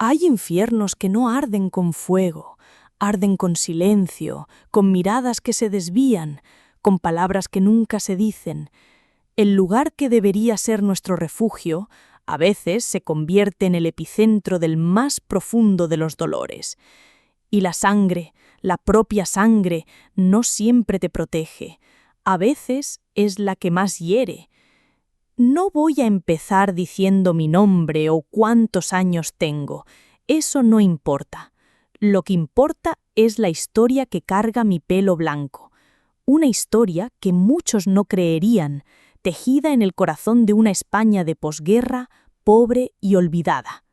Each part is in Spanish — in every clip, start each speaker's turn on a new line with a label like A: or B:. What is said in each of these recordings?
A: Hay infiernos que no arden con fuego, arden con silencio, con miradas que se desvían, con palabras que nunca se dicen. El lugar que debería ser nuestro refugio, a veces se convierte en el epicentro del más profundo de los dolores. Y la sangre, la propia sangre, no siempre te protege. A veces es la que más hiere. No voy a empezar diciendo mi nombre o cuántos años tengo. Eso no importa. Lo que importa es la historia que carga mi pelo blanco. Una historia que muchos no creerían, tejida en el corazón de una España de posguerra, pobre y olvidada.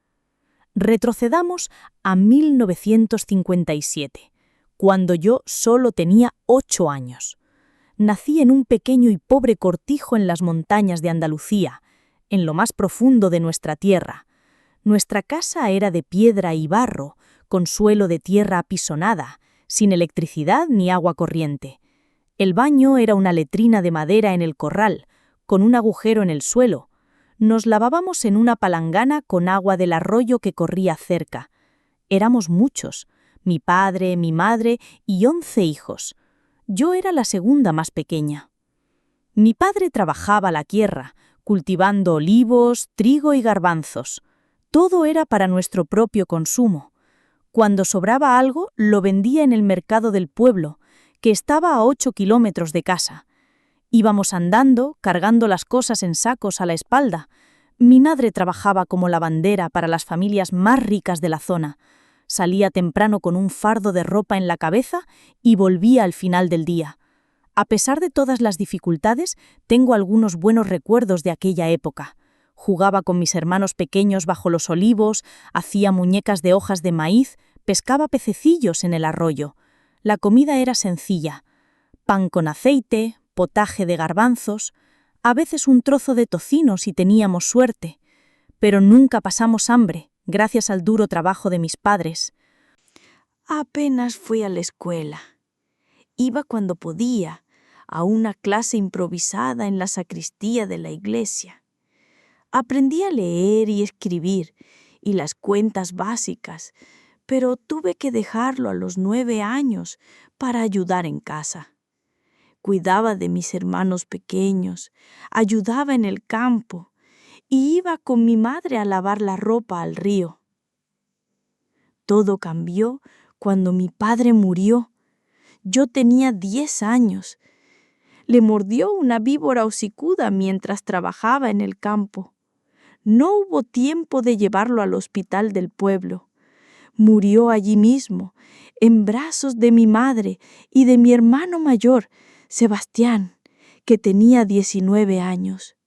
A: Retrocedamos a 1957, cuando yo solo tenía 8 años. Nací en un pequeño y pobre cortijo en las montañas de Andalucía, en lo más profundo de nuestra tierra. Nuestra casa era de piedra y barro, con suelo de tierra apisonada, sin electricidad ni agua corriente. El baño era una letrina de madera en el corral, con un agujero en el suelo. Nos lavábamos en una palangana con agua del arroyo que corría cerca. Éramos muchos, mi padre, mi madre y 11 hijos. Yo era la segunda más pequeña. Mi padre trabajaba la tierra, cultivando olivos, trigo y garbanzos. Todo era para nuestro propio consumo. Cuando sobraba algo, lo vendía en el mercado del pueblo, que estaba a 8 kilómetros de casa. Íbamos andando, cargando las cosas en sacos a la espalda. Mi madre trabajaba como lavandera para las familias más ricas de la zona. Salía temprano con un fardo de ropa en la cabeza y volvía al final del día. A pesar de todas las dificultades, tengo algunos buenos recuerdos de aquella época. Jugaba con mis hermanos pequeños bajo los olivos, hacía muñecas de hojas de maíz, pescaba pececillos en el arroyo. La comida era sencilla: pan con aceite, potaje de garbanzos, a veces un trozo de tocino si teníamos suerte. Pero nunca pasamos hambre, gracias al duro trabajo de mis padres. Apenas fui a la escuela. Iba cuando podía, a una clase improvisada en la sacristía de la iglesia. Aprendí a leer y escribir y las cuentas básicas, pero tuve que dejarlo a los 9 años para ayudar en casa. Cuidaba de mis hermanos pequeños, ayudaba en el campo y iba con mi madre a lavar la ropa al río. Todo cambió cuando mi padre murió. Yo tenía 10 años. Le mordió una víbora hocicuda mientras trabajaba en el campo. No hubo tiempo de llevarlo al hospital del pueblo. Murió allí mismo, en brazos de mi madre y de mi hermano mayor, Sebastián, que tenía 19 años.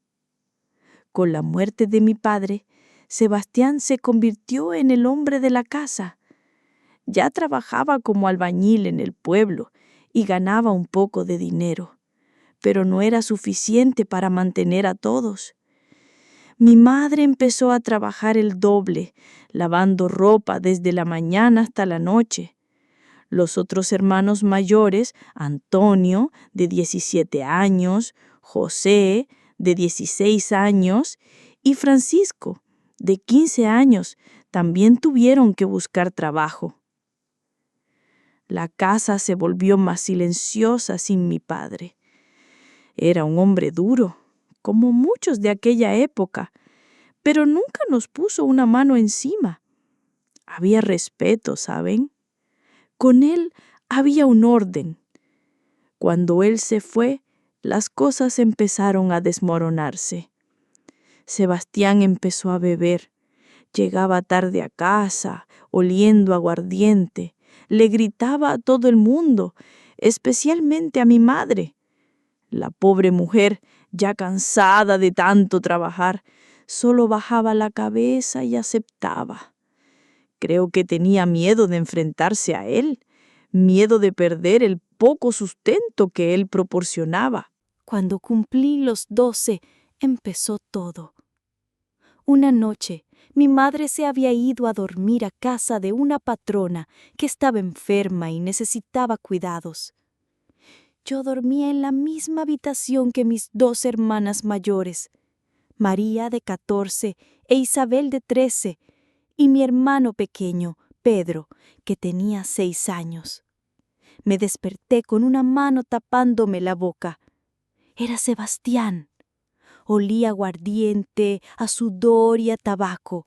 A: Con la muerte de mi padre, Sebastián se convirtió en el hombre de la casa. Ya trabajaba como albañil en el pueblo y ganaba un poco de dinero, pero no era suficiente para mantener a todos. Mi madre empezó a trabajar el doble, lavando ropa desde la mañana hasta la noche. Los otros hermanos mayores, Antonio, de 17 años, José, de 16 años, y Francisco, de 15 años, también tuvieron que buscar trabajo. La casa se volvió más silenciosa sin mi padre. Era un hombre duro, como muchos de aquella época, pero nunca nos puso una mano encima. Había respeto, ¿saben? Con él había un orden. Cuando él se fue, las cosas empezaron a desmoronarse. Sebastián empezó a beber. Llegaba tarde a casa, oliendo aguardiente. Le gritaba a todo el mundo, especialmente a mi madre. La pobre mujer, ya cansada de tanto trabajar, solo bajaba la cabeza y aceptaba. Creo que tenía miedo de enfrentarse a él, miedo de perder el poco sustento que él proporcionaba. Cuando cumplí los 12, empezó todo. Una noche, mi madre se había ido a dormir a casa de una patrona que estaba enferma y necesitaba cuidados. Yo dormía en la misma habitación que mis 2 hermanas mayores, María de 14 e Isabel de 13, y mi hermano pequeño, Pedro, que tenía 6 años. Me desperté con una mano tapándome la boca. Era Sebastián. Olía aguardiente, a sudor y a tabaco.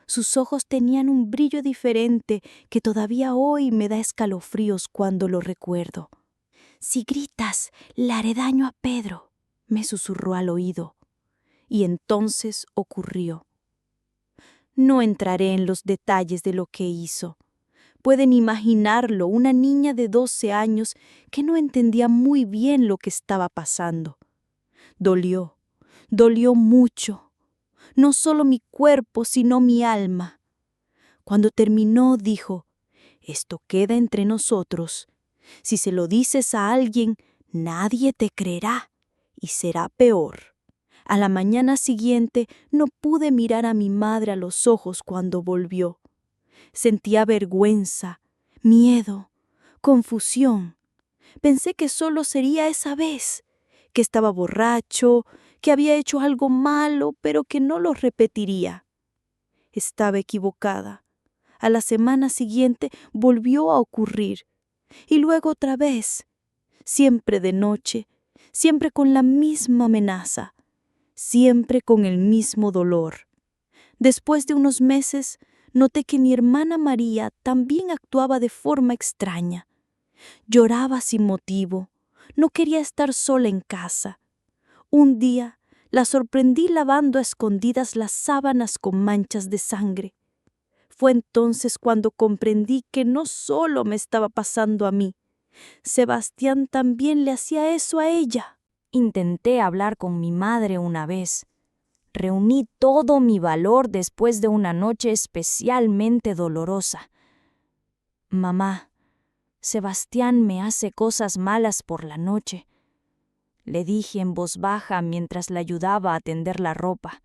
A: Sus ojos tenían un brillo diferente que todavía hoy me da escalofríos cuando lo recuerdo. «Si gritas, le haré daño a Pedro», me susurró al oído. Y entonces ocurrió. No entraré en los detalles de lo que hizo. Pueden imaginarlo, una niña de 12 años que no entendía muy bien lo que estaba pasando. Dolió mucho. No solo mi cuerpo, sino mi alma. Cuando terminó, dijo: «Esto queda entre nosotros. Si se lo dices a alguien, nadie te creerá y será peor». A la mañana siguiente no pude mirar a mi madre a los ojos cuando volvió. Sentía vergüenza, miedo, confusión. Pensé que solo sería esa vez, que estaba borracho, que había hecho algo malo, pero que no lo repetiría. Estaba equivocada. A la semana siguiente volvió a ocurrir, y luego otra vez, siempre de noche, siempre con la misma amenaza, siempre con el mismo dolor. Después de unos meses, noté que mi hermana María también actuaba de forma extraña. Lloraba sin motivo, no quería estar sola en casa. Un día la sorprendí lavando a escondidas las sábanas con manchas de sangre. Fue entonces cuando comprendí que no solo me estaba pasando a mí, Sebastián también le hacía eso a ella. Intenté hablar con mi madre una vez. Reuní todo mi valor después de una noche especialmente dolorosa. «Mamá, Sebastián me hace cosas malas por la noche», le dije en voz baja mientras la ayudaba a tender la ropa.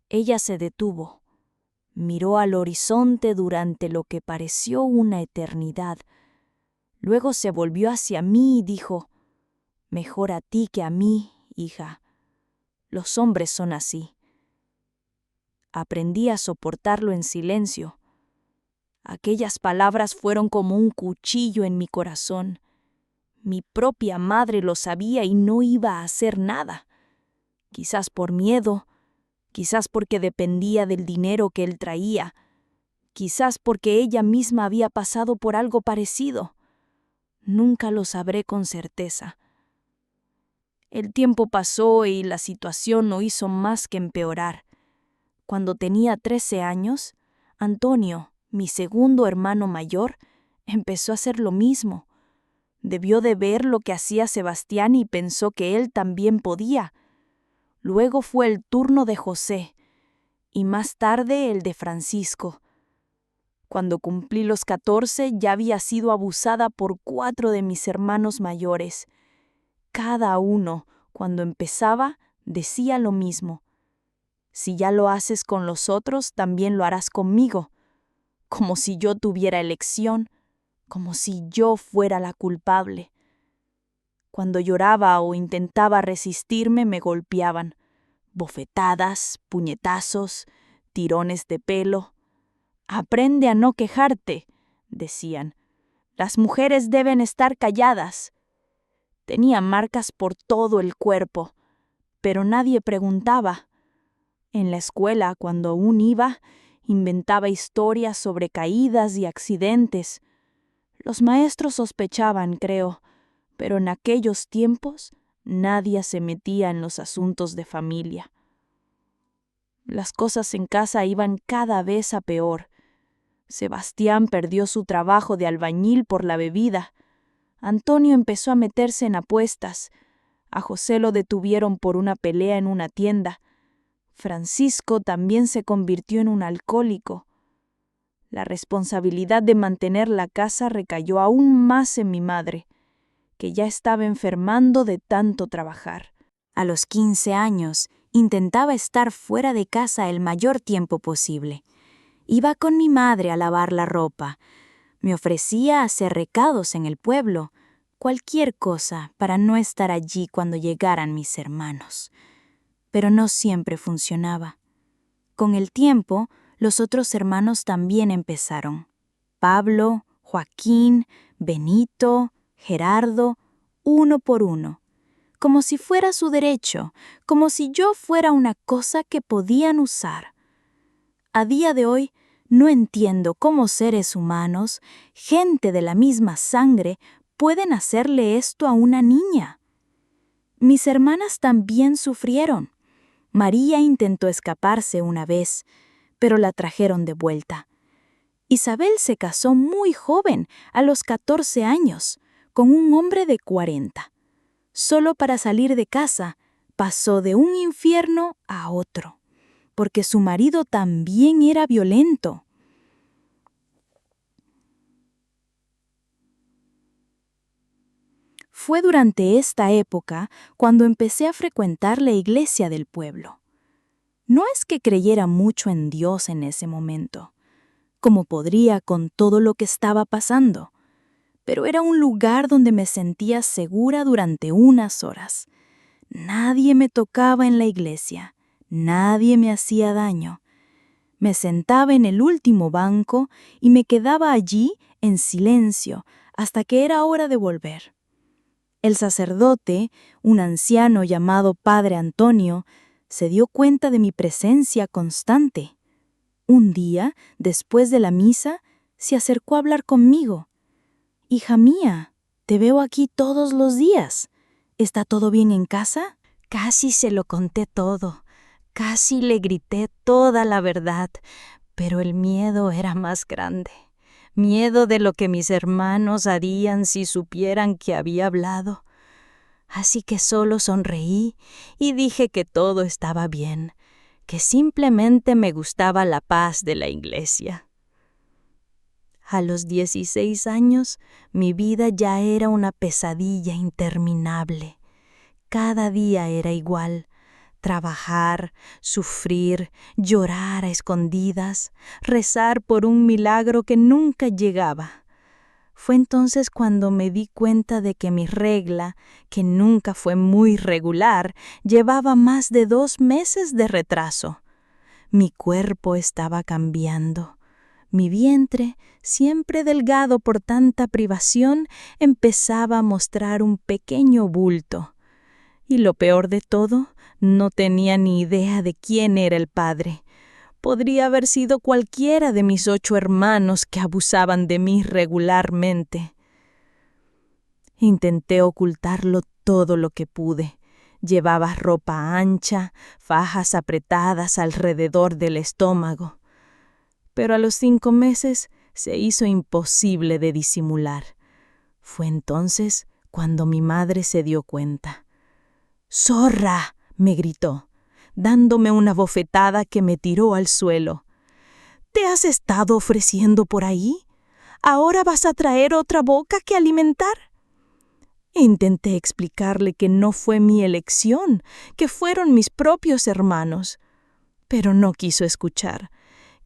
A: Ella se detuvo, miró al horizonte durante lo que pareció una eternidad. Luego se volvió hacia mí y dijo: «Mejor a ti que a mí, hija. Los hombres son así». Aprendí a soportarlo en silencio. Aquellas palabras fueron como un cuchillo en mi corazón. Mi propia madre lo sabía y no iba a hacer nada. Quizás por miedo, quizás porque dependía del dinero que él traía, quizás porque ella misma había pasado por algo parecido. Nunca lo sabré con certeza. El tiempo pasó y la situación no hizo más que empeorar. Cuando tenía 13 años, Antonio, mi segundo hermano mayor, empezó a hacer lo mismo. Debió de ver lo que hacía Sebastián y pensó que él también podía. Luego fue el turno de José, y más tarde el de Francisco. Cuando cumplí los 14 ya había sido abusada por 4 de mis hermanos mayores. Cada uno, cuando empezaba, decía lo mismo: «Si ya lo haces con los otros, también lo harás conmigo», como si yo tuviera elección, como si yo fuera la culpable. Cuando lloraba o intentaba resistirme, me golpeaban. Bofetadas, puñetazos, tirones de pelo. «Aprende a no quejarte», decían. «Las mujeres deben estar calladas». Tenía marcas por todo el cuerpo, pero nadie preguntaba. En la escuela, cuando aún iba, inventaba historias sobre caídas y accidentes. Los maestros sospechaban, creo, pero en aquellos tiempos nadie se metía en los asuntos de familia. Las cosas en casa iban cada vez a peor. Sebastián perdió su trabajo de albañil por la bebida. Antonio empezó a meterse en apuestas. A José lo detuvieron por una pelea en una tienda. Francisco también se convirtió en un alcohólico. La responsabilidad de mantener la casa recayó aún más en mi madre, que ya estaba enfermando de tanto trabajar. A los 15 años, intentaba estar fuera de casa el mayor tiempo posible. Iba con mi madre a lavar la ropa. Me ofrecía hacer recados en el pueblo, cualquier cosa para no estar allí cuando llegaran mis hermanos. Pero no siempre funcionaba. Con el tiempo,
B: Los otros hermanos también empezaron. Pablo, Joaquín, Benito, Gerardo, uno por uno. Como si fuera su derecho, como si yo fuera una cosa que podían usar. A día de hoy, no entiendo cómo seres humanos, gente de la misma sangre, pueden hacerle esto a una niña. Mis hermanas también sufrieron. María intentó escaparse una vez, pero la trajeron de vuelta. Isabel se casó muy joven, a los 14 años, con un hombre de 40. Solo para salir de casa, pasó de un infierno a otro, porque su marido también era violento. Fue durante esta época cuando empecé a frecuentar la iglesia del pueblo. No es que creyera mucho en Dios en ese momento, como podría con todo lo que estaba pasando, pero era un lugar donde me sentía segura durante unas horas. Nadie me tocaba en la iglesia, nadie me hacía daño. Me sentaba en el último banco y me quedaba allí en silencio hasta que era hora de volver. El sacerdote, un anciano llamado Padre Antonio, se dio cuenta de mi presencia constante. Un día, después de la misa, se acercó a hablar conmigo. «Hija mía, te veo aquí todos los días. ¿Está todo bien en casa?» Casi se lo conté todo. Casi le grité toda la verdad, pero el miedo era más grande. Miedo de lo que mis hermanos harían si supieran que había hablado. Así que solo sonreí y dije que todo estaba bien, que simplemente me gustaba la paz de la iglesia. A los 16 años, mi vida ya era una pesadilla interminable. Cada día era igual. Trabajar, sufrir, llorar a escondidas, rezar por un milagro que nunca llegaba. Fue entonces cuando me di cuenta de que mi regla, que nunca fue muy regular, llevaba más de 2 meses de retraso. Mi cuerpo estaba cambiando. Mi vientre, siempre delgado por tanta privación, empezaba a mostrar un pequeño bulto. Y lo peor de todo, no tenía ni idea de quién era el padre. Podría haber sido cualquiera de mis 8 hermanos que abusaban de mí regularmente. Intenté ocultarlo todo lo que pude. Llevaba ropa ancha, fajas apretadas alrededor del estómago. Pero a los 5 meses se hizo imposible de disimular. Fue entonces cuando mi madre se dio cuenta. «¡Zorra!», me gritó, dándome una bofetada que me tiró al suelo. «¿Te has estado ofreciendo por ahí? ¿Ahora vas a traer otra boca que alimentar?» Intenté explicarle que no fue mi elección, que fueron mis propios hermanos. Pero no quiso escuchar.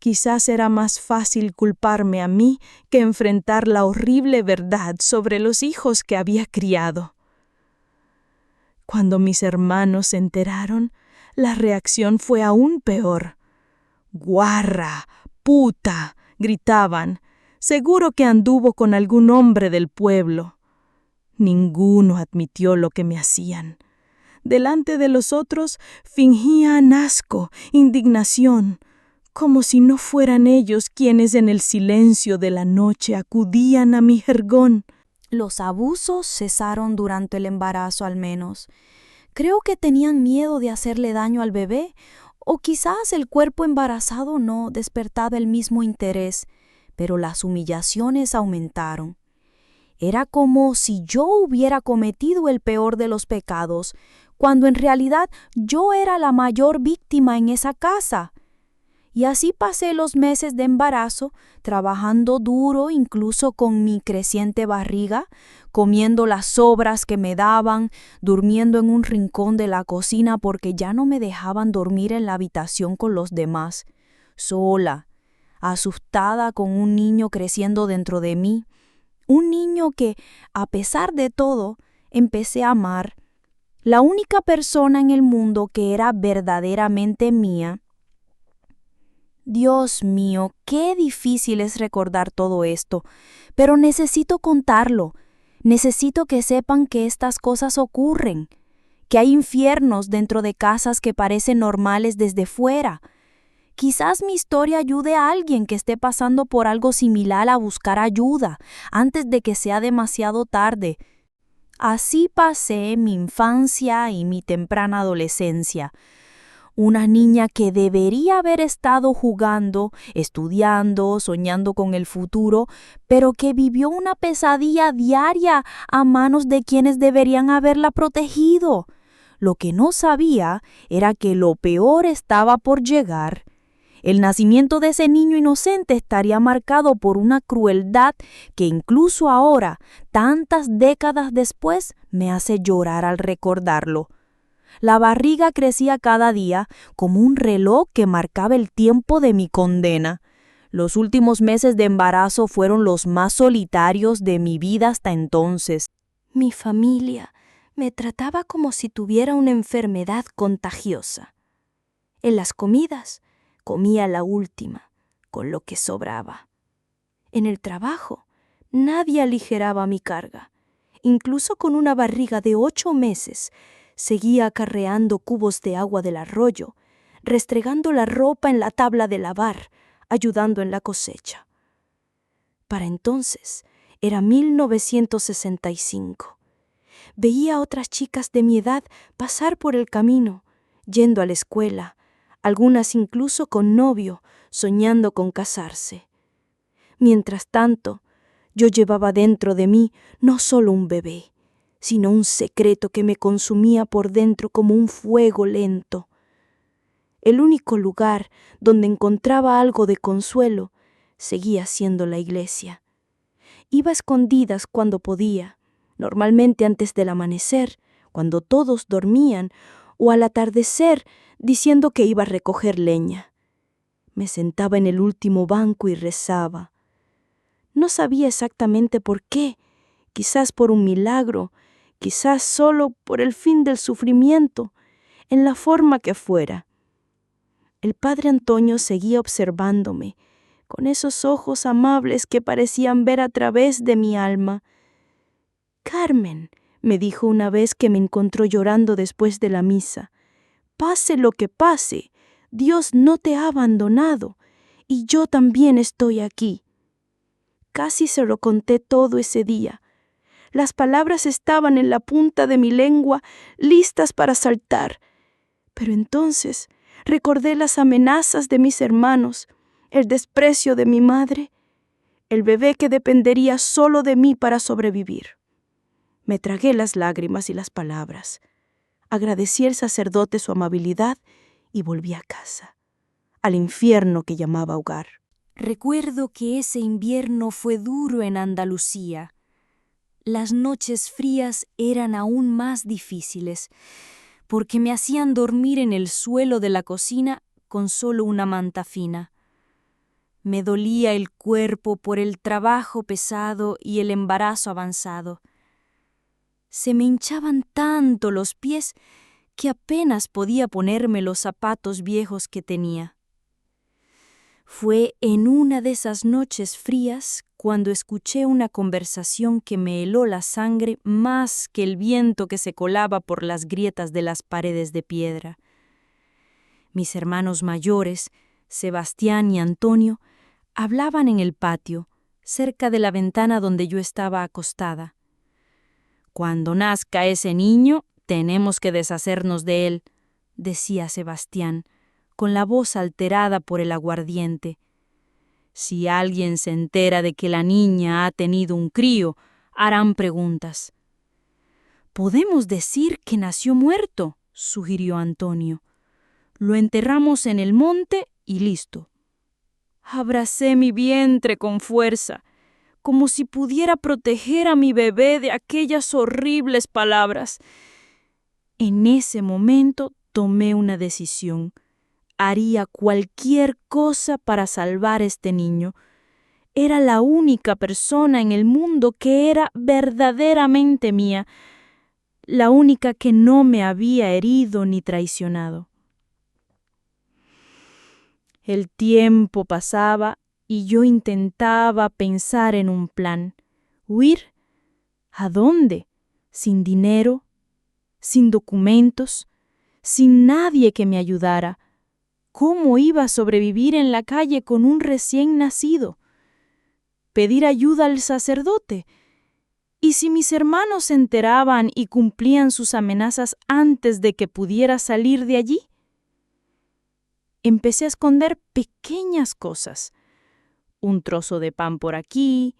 B: Quizás era más fácil culparme a mí que enfrentar la horrible verdad sobre los hijos que había criado. Cuando mis hermanos se enteraron, la reacción fue aún peor. «¡Guarra! ¡Puta!», gritaban. «Seguro que anduvo con algún hombre del pueblo». Ninguno admitió lo que me hacían. Delante de los otros fingían asco, indignación, como si no fueran ellos quienes en el silencio de la noche acudían a mi jergón. Los abusos cesaron durante el embarazo al menos. Creo que tenían miedo de hacerle daño al bebé, o quizás el cuerpo embarazado no despertaba el mismo interés, pero las humillaciones aumentaron. Era como si yo hubiera cometido el peor de los pecados, cuando en realidad yo era la mayor víctima en esa casa. Y así pasé los meses de embarazo, trabajando duro incluso con mi creciente barriga, comiendo las sobras que me daban, durmiendo en un rincón de la cocina porque ya no me dejaban dormir en la habitación con los demás, sola, asustada con un niño creciendo dentro de mí, un niño que, a pesar de todo, empecé a amar. La única persona en el mundo que era verdaderamente mía. Dios mío, qué difícil es recordar todo esto, pero necesito contarlo. Necesito que sepan que estas cosas ocurren, que hay infiernos dentro de casas que parecen normales desde fuera. Quizás mi historia ayude a alguien que esté pasando por algo similar a buscar ayuda antes de que sea demasiado tarde. Así pasé mi infancia y mi temprana adolescencia. Una niña que debería haber estado jugando, estudiando, soñando con el futuro, pero que vivió una pesadilla diaria a manos de quienes deberían haberla protegido. Lo que no sabía era que lo peor estaba por llegar. El nacimiento de ese niño inocente estaría marcado por una crueldad que incluso ahora, tantas décadas después, me hace llorar al recordarlo. La barriga crecía cada día como un reloj que marcaba el tiempo de mi condena. Los últimos meses de embarazo fueron los más solitarios de mi vida hasta entonces. Mi familia me trataba como si tuviera una enfermedad contagiosa. En las comidas comía la última, con lo que sobraba. En el trabajo nadie aligeraba mi carga. Incluso con una barriga de 8 meses, seguía acarreando cubos de agua del arroyo, restregando la ropa en la tabla de lavar, ayudando en la cosecha. Para entonces era 1965. Veía a otras chicas de mi edad pasar por el camino, yendo a la escuela, algunas incluso con novio, soñando con casarse. Mientras tanto, yo llevaba dentro de mí no solo un bebé, sino un secreto que me consumía por dentro como un fuego lento. El único lugar donde encontraba algo de consuelo seguía siendo la iglesia. Iba a escondidas cuando podía, normalmente antes del amanecer, cuando todos dormían, o al atardecer, diciendo que iba a recoger leña. Me sentaba en el último banco y rezaba. No sabía exactamente por qué, quizás por un milagro, quizás solo por el fin del sufrimiento, en la forma que fuera. El padre Antonio seguía observándome, con esos ojos amables que parecían ver a través de mi alma. «Carmen», me dijo una vez que me encontró llorando después de la misa, «pase lo que pase, Dios no te ha abandonado, y yo también estoy aquí». Casi se lo conté todo ese día. Las palabras estaban en la punta de mi lengua, listas para saltar. Pero entonces recordé las amenazas de mis hermanos, el desprecio de mi madre, el bebé que dependería solo de mí para sobrevivir. Me tragué las lágrimas y las palabras. Agradecí al sacerdote su amabilidad y volví a casa, al infierno que llamaba hogar. Recuerdo que ese invierno fue duro en Andalucía. Las noches frías eran aún más difíciles, porque me hacían dormir en el suelo de la cocina con solo una manta fina. Me dolía el cuerpo por el trabajo pesado y el embarazo avanzado. Se me hinchaban tanto los pies que apenas podía ponerme los zapatos viejos que tenía. Fue en una de esas noches frías cuando escuché una conversación que me heló la sangre más que el viento que se colaba por las grietas de las paredes de piedra. Mis hermanos mayores, Sebastián y Antonio, hablaban en el patio, cerca de la ventana donde yo estaba acostada. «Cuando nazca ese niño, tenemos que deshacernos de él», decía Sebastián, con la voz alterada por el aguardiente. «Si alguien se entera de que la niña ha tenido un crío, harán preguntas». «Podemos decir que nació muerto», sugirió Antonio. «Lo enterramos en el monte y listo». Abracé mi vientre con fuerza, como si pudiera proteger a mi bebé de aquellas horribles palabras. En ese momento tomé una decisión. Haría cualquier cosa para salvar a este niño. Era la única persona en el mundo que era verdaderamente mía, la única que no me había herido ni traicionado. El tiempo pasaba y yo intentaba pensar en un plan. ¿Huir? ¿A dónde? Sin dinero, sin documentos, sin nadie que me ayudara. ¿Cómo iba a sobrevivir en la calle con un recién nacido? ¿Pedir ayuda al sacerdote? ¿Y si mis hermanos se enteraban y cumplían sus amenazas antes de que pudiera salir de allí? Empecé a esconder pequeñas cosas. Un trozo de pan por aquí,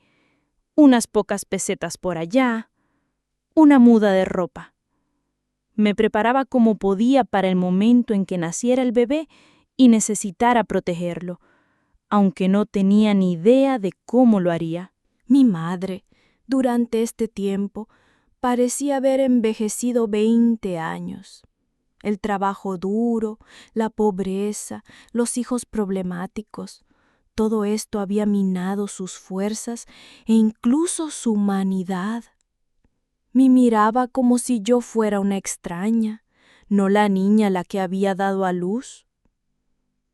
B: unas pocas pesetas por allá, una muda de ropa. Me preparaba como podía para el momento en que naciera el bebé y necesitara protegerlo, aunque no tenía ni idea de cómo lo haría. Mi madre, durante este tiempo, parecía haber envejecido 20 años. El trabajo duro, la pobreza, los hijos problemáticos, todo esto había minado sus fuerzas e incluso su humanidad. Me miraba como si yo fuera una extraña, no la niña a la que había dado a luz.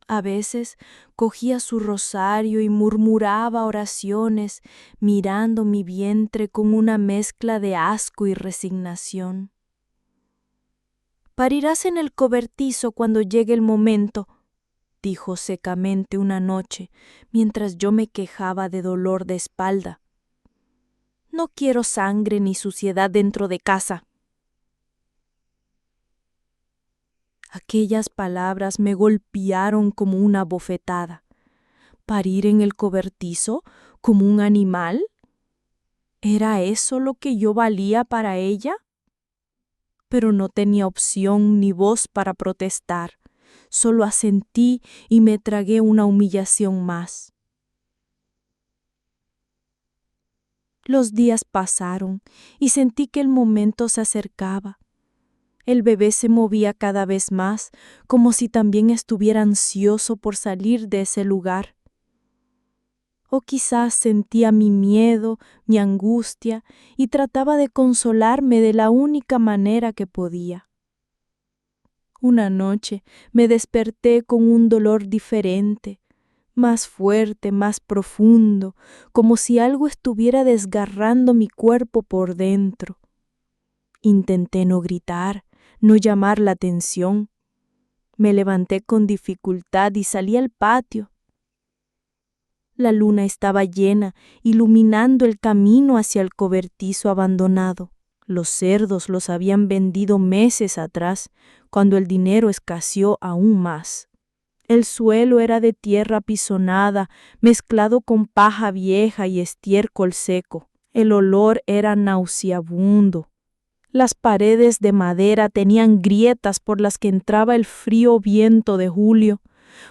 B: A veces cogía su rosario y murmuraba oraciones, mirando mi vientre con una mezcla de asco y resignación. «Parirás en el cobertizo cuando llegue el momento», dijo secamente una noche, mientras yo me quejaba de dolor de espalda. «No quiero sangre ni suciedad dentro de casa». Aquellas palabras me golpearon como una bofetada. ¿Parir en el cobertizo como un animal? ¿Era eso lo que yo valía para ella? Pero no tenía opción ni voz para protestar. Solo asentí y me tragué una humillación más. Los días pasaron y sentí que el momento se acercaba. El bebé se movía cada vez más, como si también estuviera ansioso por salir de ese lugar. O quizás sentía mi miedo, mi angustia, y trataba de consolarme de la única manera que podía. Una noche me desperté con un dolor diferente, más fuerte, más profundo, como si algo estuviera desgarrando mi cuerpo por dentro. Intenté no gritar, no llamar la atención. Me levanté con dificultad y salí al patio. La luna estaba llena, iluminando el camino hacia el cobertizo abandonado. Los cerdos los habían vendido meses atrás, cuando el dinero escaseó aún más. El suelo era de tierra pisonada, mezclado con paja vieja y estiércol seco. El olor era nauseabundo. Las paredes de madera tenían grietas por las que entraba el frío viento de julio.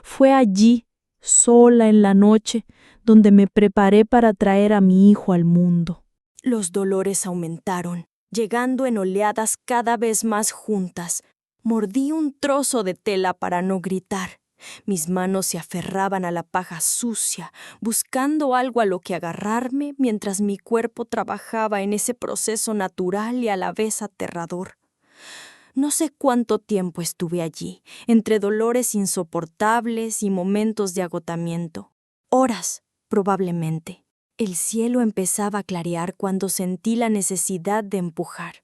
B: Fue allí, sola en la noche, donde me preparé para traer a mi hijo al mundo. Los dolores aumentaron, llegando en oleadas cada vez más juntas. Mordí un trozo de tela para no gritar. Mis manos se aferraban a la paja sucia, buscando algo a lo que agarrarme mientras mi cuerpo trabajaba en ese proceso natural y a la vez aterrador. No sé cuánto tiempo estuve allí, entre dolores insoportables y momentos de agotamiento. Horas, probablemente. El cielo empezaba a clarear cuando sentí la necesidad de empujar.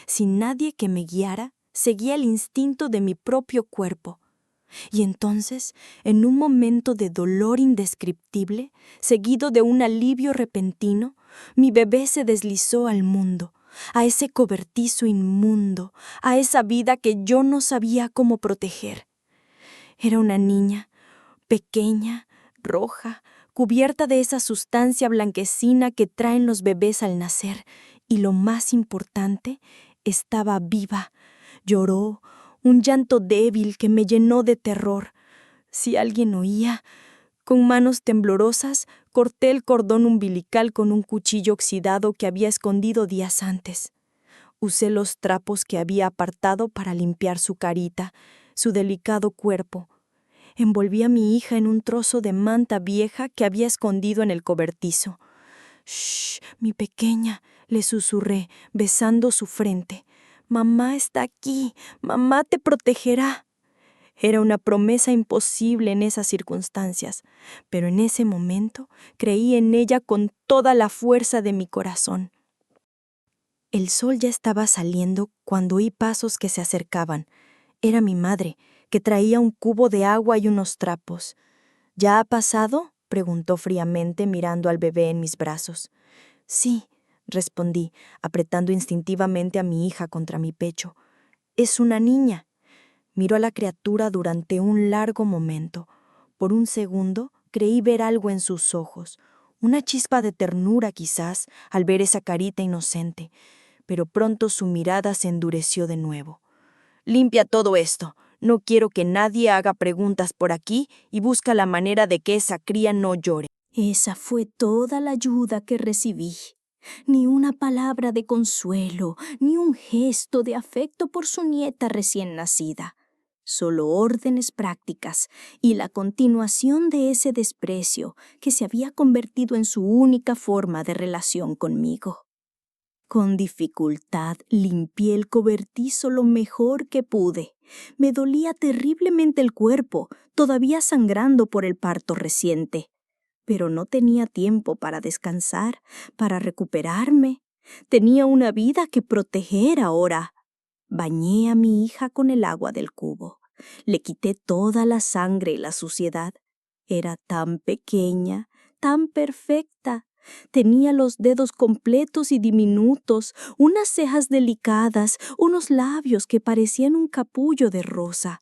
B: Sin nadie que me guiara, seguía el instinto de mi propio cuerpo. Y entonces, en un momento de dolor indescriptible, seguido de un alivio repentino, mi bebé se deslizó al mundo, a ese cobertizo inmundo, a esa vida que yo no sabía cómo proteger. Era una niña, pequeña, roja, cubierta de esa sustancia blanquecina que traen los bebés al nacer, y lo más importante, estaba viva. Lloró, un llanto débil que me llenó de terror. Si alguien oía, con manos temblorosas, corté el cordón umbilical con un cuchillo oxidado que había escondido días antes. Usé los trapos que había apartado para limpiar su carita, su delicado cuerpo. Envolví a mi hija en un trozo de manta vieja que había escondido en el cobertizo. «Shh, mi pequeña», le susurré, besando su frente. «Mamá está aquí, mamá te protegerá». Era una promesa imposible en esas circunstancias, pero en ese momento creí en ella con toda la fuerza de mi corazón. El sol ya estaba saliendo cuando oí pasos que se acercaban. Era mi madre, que traía un cubo de agua y unos trapos. ¿Ya ha pasado?, preguntó fríamente mirando al bebé en mis brazos. Sí, respondí, apretando instintivamente a mi hija contra mi pecho. Es una niña. Miró a la criatura durante un largo momento. Por un segundo creí ver algo en sus ojos, una chispa de ternura quizás al ver esa carita inocente, pero pronto su mirada se endureció de nuevo. Limpia todo esto. No quiero que nadie haga preguntas por aquí y busca la manera de que esa cría no llore. Esa fue toda la ayuda que recibí. Ni una palabra de consuelo, ni un gesto de afecto por su nieta recién nacida. Solo órdenes prácticas y la continuación de ese desprecio que se había convertido en su única forma de relación conmigo. Con dificultad limpié el cobertizo lo mejor que pude. Me dolía terriblemente el cuerpo, todavía sangrando por el parto reciente. Pero no tenía tiempo para descansar, para recuperarme. Tenía una vida que proteger ahora. Bañé a mi hija con el agua del cubo. Le quité toda la sangre y la suciedad. Era tan pequeña, tan perfecta. Tenía los dedos completos y diminutos, unas cejas delicadas, unos labios que parecían un capullo de rosa.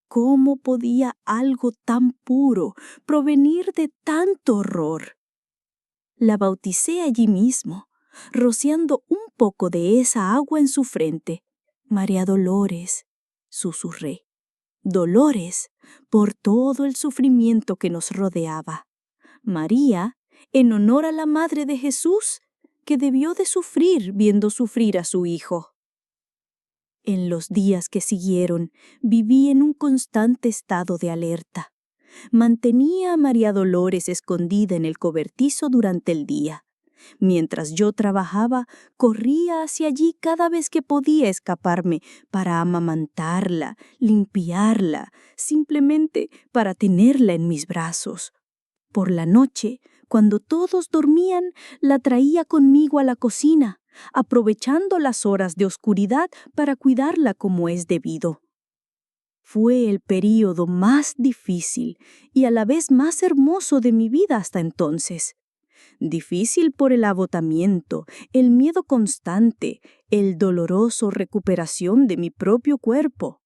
B: ¿Cómo podía algo tan puro provenir de tanto horror? La bauticé allí mismo, rociando un poco de esa agua en su frente. María Dolores, susurré. Dolores, por todo el sufrimiento que nos rodeaba. María, en honor a la Madre de Jesús, que debió de sufrir viendo sufrir a su hijo. En los días que siguieron, viví en un constante estado de alerta. Mantenía a María Dolores escondida en el cobertizo durante el día. Mientras yo trabajaba, corría hacia allí cada vez que podía escaparme para amamantarla, limpiarla, simplemente para tenerla en mis brazos. Por la noche, cuando todos dormían, la traía conmigo a la cocina, aprovechando las horas de oscuridad para cuidarla como es debido. Fue el período más difícil y a la vez más hermoso de mi vida hasta entonces. Difícil por el agotamiento, el miedo constante, el doloroso recuperación de mi propio cuerpo.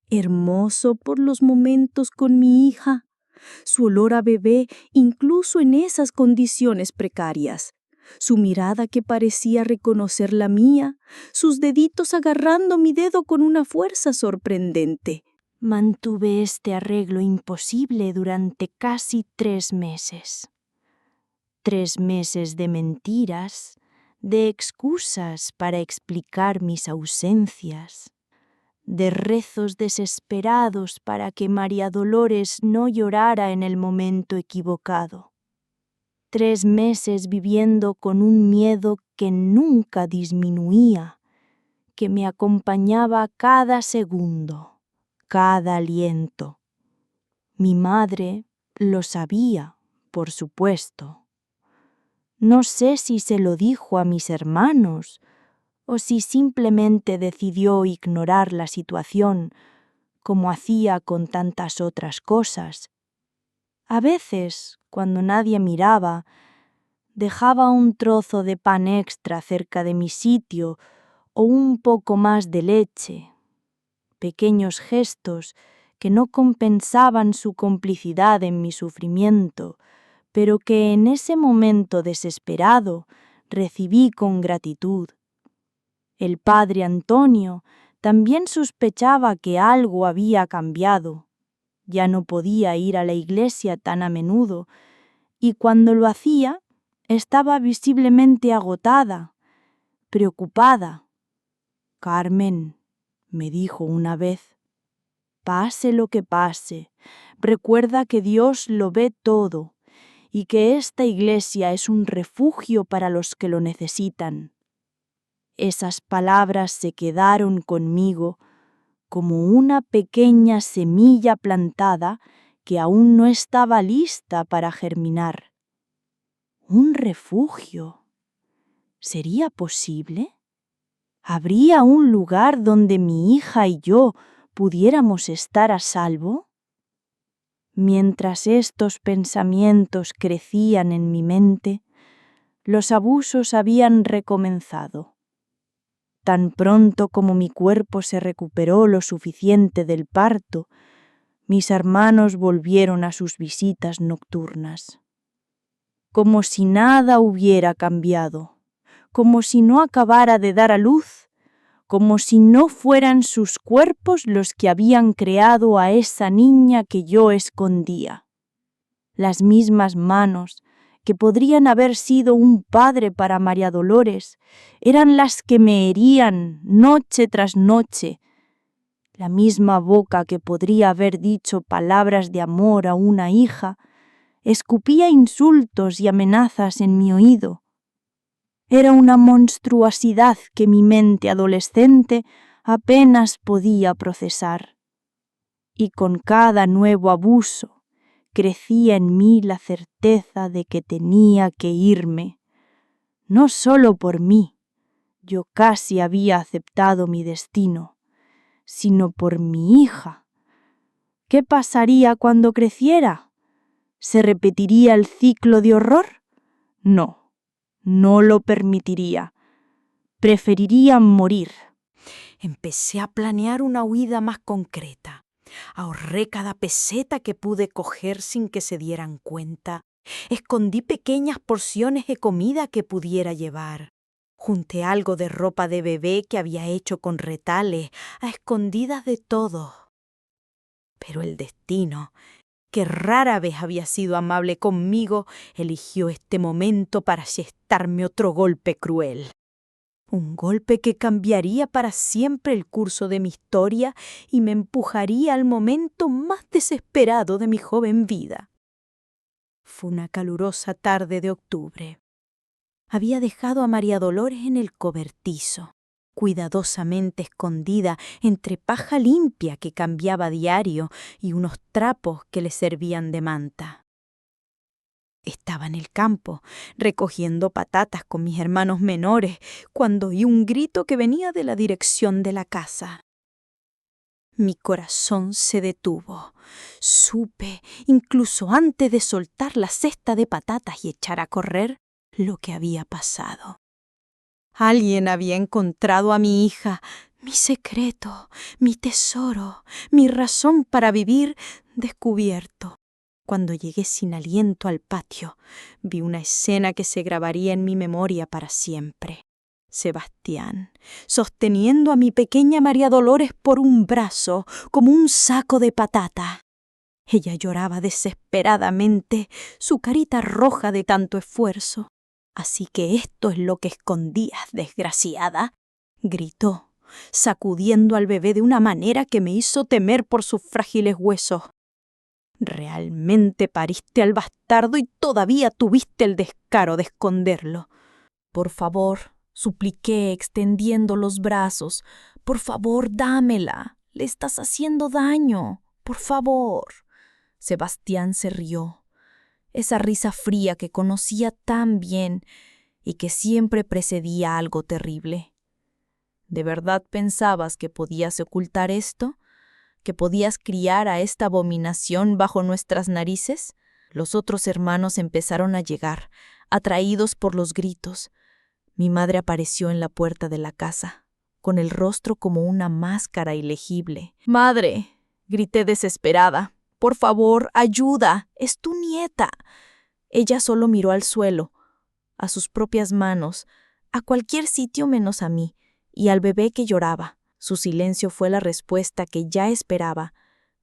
B: Hermoso por los momentos con mi hija, su olor a bebé incluso en esas condiciones precarias, su mirada que parecía reconocer la mía, sus deditos agarrando mi dedo con una fuerza sorprendente. Mantuve este arreglo imposible durante casi 3 meses. 3 meses de mentiras, de excusas para explicar mis ausencias, de rezos desesperados para que María Dolores no llorara en el momento equivocado. 3 meses viviendo con un miedo que nunca disminuía, que me acompañaba cada segundo, cada aliento. Mi madre lo sabía, por supuesto. No sé si se lo dijo a mis hermanos o si simplemente decidió ignorar la situación como hacía con tantas otras cosas. A veces, cuando nadie miraba, dejaba un trozo de pan extra cerca de mi sitio o un poco más de leche. Pequeños gestos que no compensaban su complicidad en mi sufrimiento, pero que en ese momento desesperado recibí con gratitud. El padre Antonio también sospechaba que algo había cambiado. Ya no podía ir a la iglesia tan a menudo, y cuando lo hacía, estaba visiblemente agotada, preocupada. «Carmen», me dijo una vez, «pase lo que pase, recuerda que Dios lo ve todo y que esta iglesia es un refugio para los que lo necesitan». Esas palabras se quedaron conmigo como una pequeña semilla plantada que aún no estaba lista para germinar. ¿Un refugio? ¿Sería posible? ¿Habría un lugar donde mi hija y yo pudiéramos estar a salvo? Mientras estos pensamientos crecían en mi mente, los abusos habían recomenzado. Tan pronto como mi cuerpo se recuperó lo suficiente del parto, mis hermanos volvieron a sus visitas nocturnas. Como si nada hubiera cambiado, como si no acabara de dar a luz, como si no fueran sus cuerpos los que habían creado a esa niña que yo escondía. Las mismas manos que podrían haber sido un padre para María Dolores eran las que me herían noche tras noche. La misma boca que podría haber dicho palabras de amor a una hija escupía insultos y amenazas en mi oído. Era una monstruosidad que mi mente adolescente apenas podía procesar. Y con cada nuevo abuso crecía en mí la certeza de que tenía que irme. No solo por mí, yo casi había aceptado mi destino, sino por mi hija. ¿Qué pasaría cuando creciera? ¿Se repetiría el ciclo de horror? No, no lo permitiría. Preferiría morir.
C: Empecé a planear una huida más concreta. Ahorré cada peseta que pude coger sin que se dieran cuenta. Escondí pequeñas porciones de comida que pudiera llevar. Junté algo de ropa de bebé que había hecho con retales, a escondidas de todo. Pero el destino, que rara vez había sido amable conmigo, eligió este momento para asestarme otro golpe cruel. Un golpe que cambiaría para siempre el curso de mi historia y me empujaría al momento más desesperado de mi joven vida. Fue una calurosa tarde de octubre. Había dejado a María Dolores en el cobertizo, cuidadosamente escondida entre paja limpia que cambiaba a diario y unos trapos que le servían de manta. Estaba en el campo, recogiendo patatas con mis hermanos menores, cuando oí un grito que venía de la dirección de la casa. Mi corazón se detuvo. Supe, incluso antes de soltar la cesta de patatas y echar a correr, lo que había pasado. Alguien había encontrado a mi hija, mi secreto, mi tesoro, mi razón para vivir, descubierto. Cuando llegué sin aliento al patio, vi una escena que se grabaría en mi memoria para siempre. Sebastián, sosteniendo a mi pequeña María Dolores por un brazo, como un saco de patata. Ella lloraba desesperadamente, su carita roja de tanto esfuerzo. «Así que esto es lo que escondías, desgraciada», gritó, sacudiendo al bebé de una manera que me hizo temer por sus frágiles huesos. «Realmente pariste al bastardo y todavía tuviste el descaro de esconderlo».
A: Por favor, supliqué extendiendo los brazos. Por favor, dámela. Le estás haciendo daño. Por favor. Sebastián se rió. Esa risa fría que conocía tan bien y que siempre precedía algo terrible. ¿De verdad pensabas que podías ocultar esto? ¿Que podías criar a esta abominación bajo nuestras narices? Los otros hermanos empezaron a llegar, atraídos por los gritos. Mi madre apareció en la puerta de la casa, con el rostro como una máscara ilegible. «¡Madre!», grité desesperada. «Por favor, ayuda. Es tu nieta». Ella solo miró al suelo, a sus propias manos, a cualquier sitio menos a mí, y al bebé que lloraba. Su silencio fue la respuesta que ya esperaba,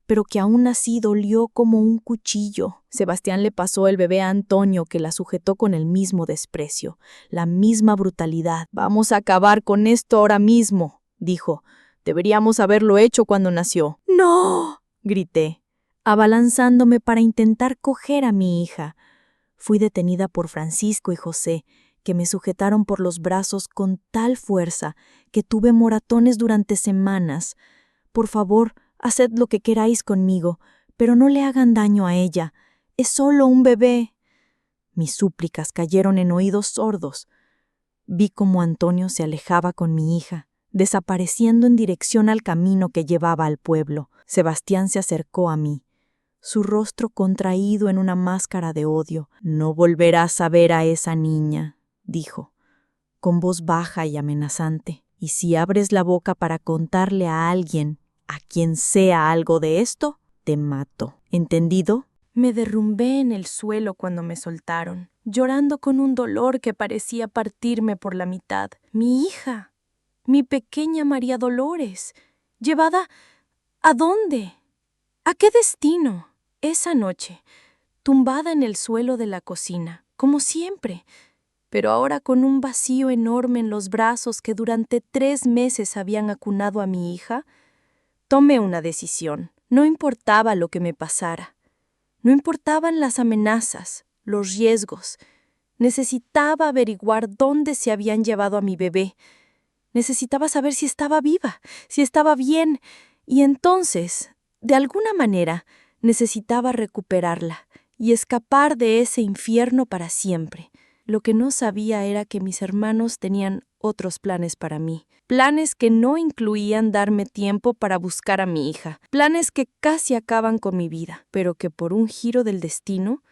A: pero que aún así dolió como un cuchillo. Sebastián le pasó el bebé a Antonio, que la sujetó con el mismo desprecio, la misma brutalidad. «Vamos a acabar con esto ahora mismo», dijo. «Deberíamos haberlo hecho cuando nació». «¡No!», grité, abalanzándome para intentar coger a mi hija. Fui detenida por Francisco y José, que me sujetaron por los brazos con tal fuerza que tuve moratones durante semanas. Por favor, haced lo que queráis conmigo, pero no le hagan daño a ella. Es solo un bebé. Mis súplicas cayeron en oídos sordos. Vi cómo Antonio se alejaba con mi hija, desapareciendo en dirección al camino que llevaba al pueblo. Sebastián se acercó a mí, su rostro contraído en una máscara de odio. «No volverás a ver a esa niña», dijo, con voz baja y amenazante. «Y si abres la boca para contarle a alguien, a quien sea algo de esto, te mato. ¿Entendido?»
B: Me derrumbé en el suelo cuando me soltaron, llorando con un dolor que parecía partirme por la mitad. Mi hija, mi pequeña María Dolores, ¿llevada a dónde? ¿A qué destino? Esa noche, tumbada en el suelo de la cocina, como siempre, pero ahora con un vacío enorme en los brazos que durante 3 meses habían acunado a mi hija, tomé una decisión. No importaba lo que me pasara. No importaban las amenazas, los riesgos. Necesitaba averiguar dónde se habían llevado a mi bebé. Necesitaba saber si estaba viva, si estaba bien, y entonces, de alguna manera, necesitaba recuperarla y escapar de ese infierno para siempre. Lo que no sabía era que mis hermanos tenían otros planes para mí. Planes que no incluían darme tiempo para buscar a mi hija. Planes que casi acaban con mi vida, pero que por un giro del destino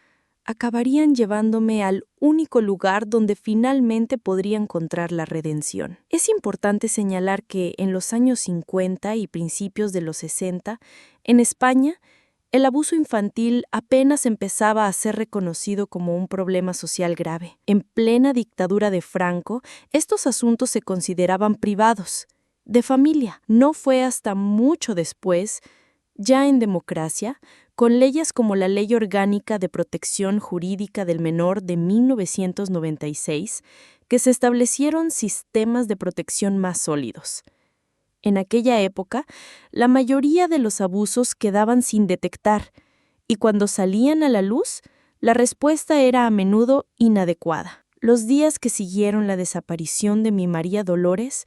B: acabarían llevándome al único lugar donde finalmente podría encontrar la redención. Es importante señalar que en los años 50 y principios de los 60, en España, el abuso infantil apenas empezaba a ser reconocido como un problema social grave. En plena dictadura de Franco, estos asuntos se consideraban privados, de familia. No fue hasta mucho después, ya en democracia, con leyes como la Ley Orgánica de Protección Jurídica del Menor de 1996, que se establecieron sistemas de protección más sólidos. En aquella época, la mayoría de los abusos quedaban sin detectar, y cuando salían a la luz, la respuesta era a menudo inadecuada. Los días que siguieron la desaparición de mi María Dolores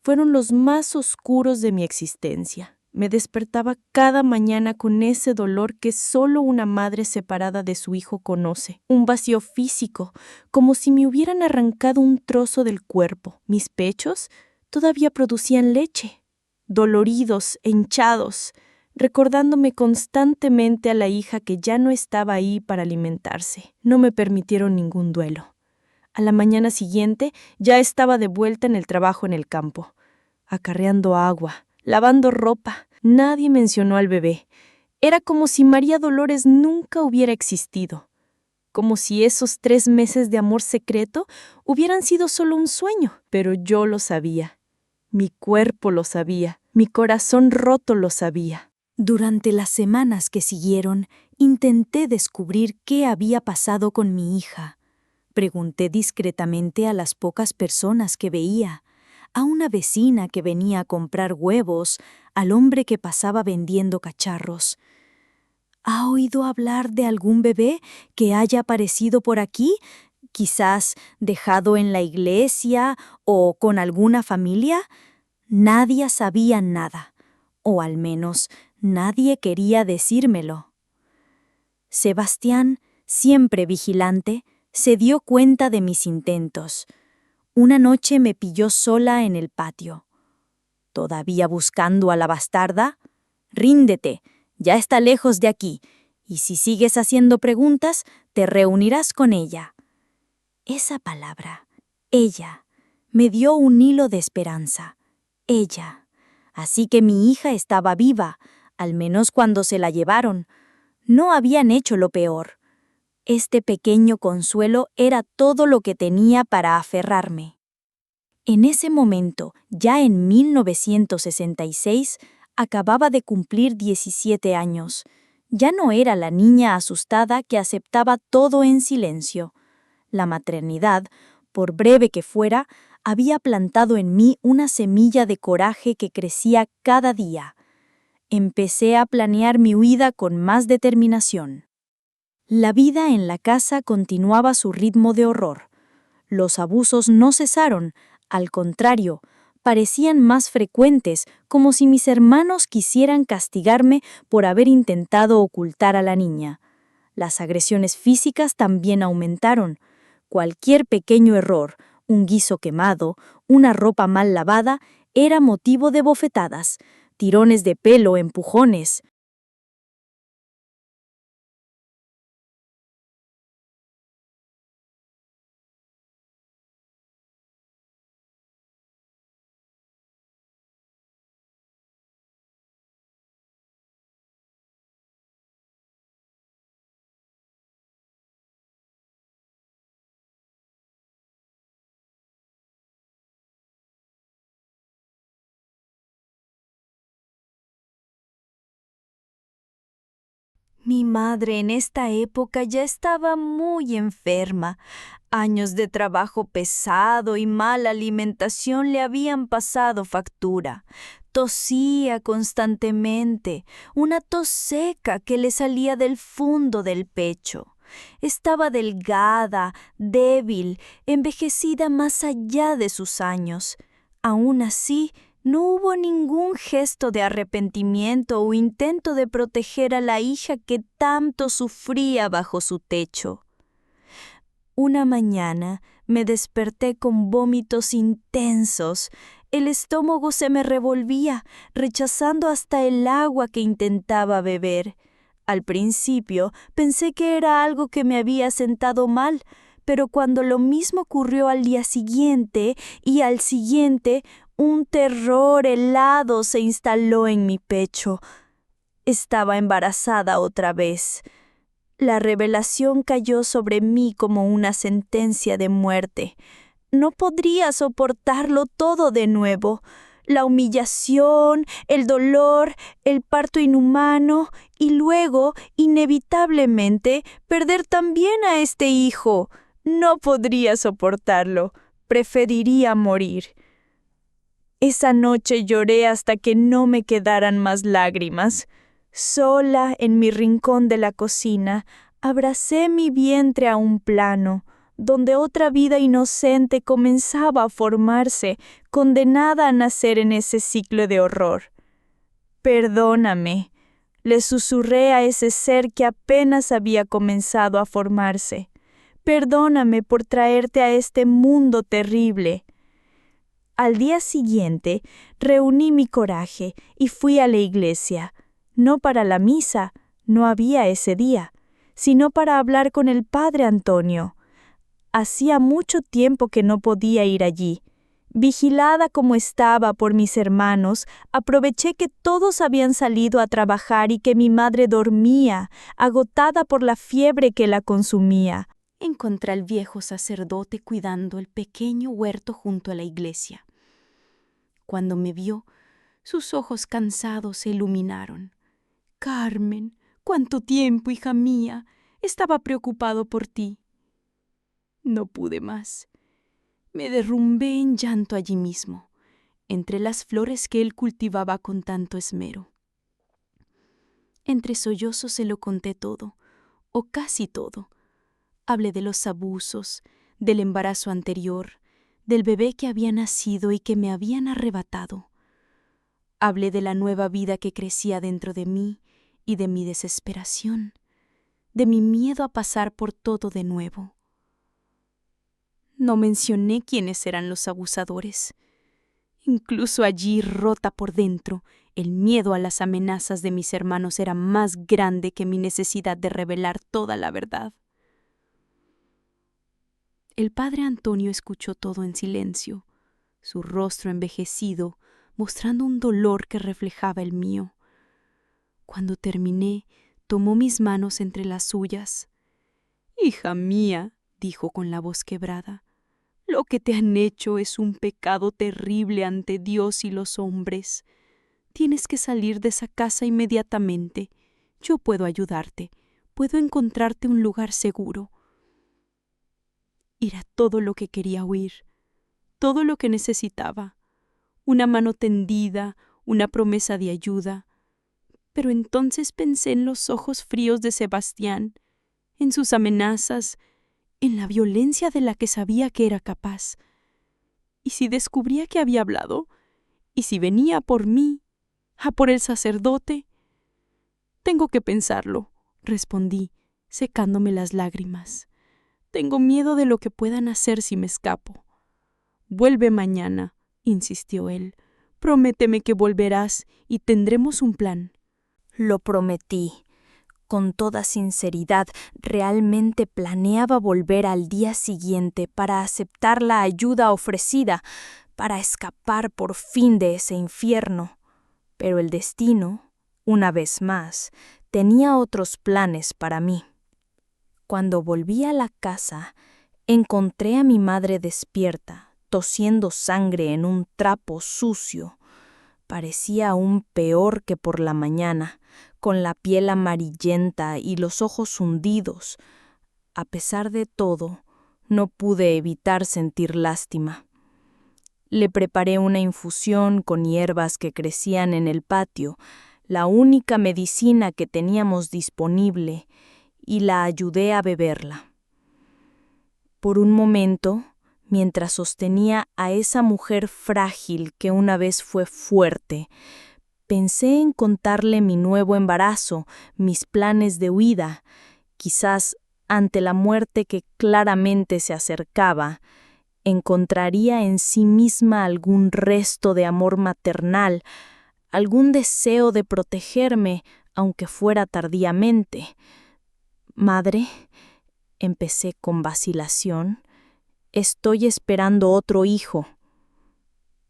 B: fueron los más oscuros de mi existencia. Me despertaba cada mañana con ese dolor que solo una madre separada de su hijo conoce. Un vacío físico, como si me hubieran arrancado un trozo del cuerpo. Mis pechos todavía producían leche, doloridos, hinchados, recordándome constantemente a la hija que ya no estaba ahí para alimentarse. No me permitieron ningún duelo. A la mañana siguiente ya estaba de vuelta en el trabajo en el campo, acarreando agua, lavando ropa. Nadie mencionó al bebé. Era como si María Dolores nunca hubiera existido. Como si esos 3 meses de amor secreto hubieran sido solo un sueño. Pero yo lo sabía. Mi cuerpo lo sabía. Mi corazón roto lo sabía. Durante las semanas que siguieron, intenté descubrir qué había pasado con mi hija. Pregunté discretamente a las pocas personas que veía, a una vecina que venía a comprar huevos, al hombre que pasaba vendiendo cacharros. ¿Ha oído hablar de algún bebé que haya aparecido por aquí? ¿Quizás dejado en la iglesia o con alguna familia? Nadie sabía nada, o al menos nadie quería decírmelo. Sebastián, siempre vigilante, se dio cuenta de mis intentos. Una noche me pilló sola en el patio. ¿Todavía buscando a la bastarda? Ríndete, ya está lejos de aquí, y si sigues haciendo preguntas, te reunirás con ella. Esa palabra, ella, me dio un hilo de esperanza. Ella. Así que mi hija estaba viva, al menos cuando se la llevaron. No habían hecho lo peor. Este pequeño consuelo era todo lo que tenía para aferrarme. En ese momento, ya en 1966, acababa de cumplir 17 años. Ya no era la niña asustada que aceptaba todo en silencio. La maternidad, por breve que fuera, había plantado en mí una semilla de coraje que crecía cada día. Empecé a planear mi huida con más determinación. La vida en la casa continuaba su ritmo de horror. Los abusos no cesaron, al contrario, Parecían más frecuentes, como si mis hermanos quisieran castigarme por haber intentado ocultar a la niña. Las agresiones físicas también aumentaron. Cualquier pequeño error, un guiso quemado, una ropa mal lavada, era motivo de bofetadas, tirones de pelo, empujones.
D: Mi madre en esta época ya estaba muy enferma. Años de trabajo pesado y mala alimentación le habían pasado factura. Tosía constantemente, una tos seca que le salía del fondo del pecho. Estaba delgada, débil, envejecida más allá de sus años. Aún así, no hubo ningún gesto de arrepentimiento o intento de proteger a la hija que tanto sufría bajo su techo. Una mañana me desperté con vómitos intensos. El estómago se me revolvía, rechazando hasta el agua que intentaba beber. Al principio pensé que era algo que me había sentado mal, pero cuando lo mismo ocurrió al día siguiente y al siguiente, un terror helado se instaló en mi pecho. Estaba embarazada otra vez. La revelación cayó sobre mí como una sentencia de muerte. No podría soportarlo todo de nuevo. La humillación, el dolor, el parto inhumano y luego, inevitablemente, perder también a este hijo. No podría soportarlo. Preferiría morir. Esa noche lloré hasta que no me quedaran más lágrimas. Sola en mi rincón de la cocina, abracé mi vientre a un plano, donde otra vida inocente comenzaba a formarse, condenada a nacer en ese ciclo de horror. Perdóname, le susurré a ese ser que apenas había comenzado a formarse. Perdóname por traerte a este mundo terrible. Al día siguiente, reuní mi coraje y fui a la iglesia, no para la misa, no había ese día, sino para hablar con el padre Antonio. Hacía mucho tiempo que no podía ir allí. Vigilada como estaba por mis hermanos, aproveché que todos habían salido a trabajar y que mi madre dormía, agotada por la fiebre que la consumía.
B: Encontré al viejo sacerdote cuidando el pequeño huerto junto a la iglesia. Cuando me vio, sus ojos cansados se iluminaron. «Carmen, ¿cuánto tiempo, hija mía? Estaba preocupado por ti». No pude más. Me derrumbé en llanto allí mismo, entre las flores que él cultivaba con tanto esmero. Entre sollozos se lo conté todo, o casi todo. Hablé de los abusos, del embarazo anterior, del bebé que había nacido y que me habían arrebatado. Hablé de la nueva vida que crecía dentro de mí y de mi desesperación, de mi miedo a pasar por todo de nuevo. No mencioné quiénes eran los abusadores. Incluso allí, rota por dentro, el miedo a las amenazas de mis hermanos era más grande que mi necesidad de revelar toda la verdad. El padre Antonio escuchó todo en silencio, su rostro envejecido, mostrando un dolor que reflejaba el mío. Cuando terminé, tomó mis manos entre las suyas. «Hija mía», dijo con la voz quebrada, «lo que te han hecho es un pecado terrible ante Dios y los hombres. Tienes que salir de esa casa inmediatamente. Yo puedo ayudarte, puedo encontrarte un lugar seguro». Era todo lo que quería oír, todo lo que necesitaba. Una mano tendida, una promesa de ayuda. Pero entonces pensé en los ojos fríos de Sebastián, en sus amenazas, en la violencia de la que sabía que era capaz. ¿Y si descubría que había hablado? ¿Y si venía por mí, a por el sacerdote? Tengo que pensarlo, respondí, secándome las lágrimas. Tengo miedo de lo que puedan hacer si me escapo. Vuelve mañana, insistió él. Prométeme que volverás y tendremos un plan.
A: Lo prometí. Con toda sinceridad, realmente planeaba volver al día siguiente para aceptar la ayuda ofrecida, para escapar por fin de ese infierno. Pero el destino, una vez más, tenía otros planes para mí. Cuando volví a la casa, encontré a mi madre despierta, tosiendo sangre en un trapo sucio. Parecía aún peor que por la mañana, con la piel amarillenta y los ojos hundidos. A pesar de todo, no pude evitar sentir lástima. Le preparé una infusión con hierbas que crecían en el patio, la única medicina que teníamos disponible, y la ayudé a beberla. Por un momento, mientras sostenía a esa mujer frágil que una vez fue fuerte, pensé en contarle mi nuevo embarazo, mis planes de huida. Quizás, ante la muerte que claramente se acercaba, encontraría en sí misma algún resto de amor maternal, algún deseo de protegerme, aunque fuera tardíamente. Madre, empecé con vacilación, estoy esperando otro hijo.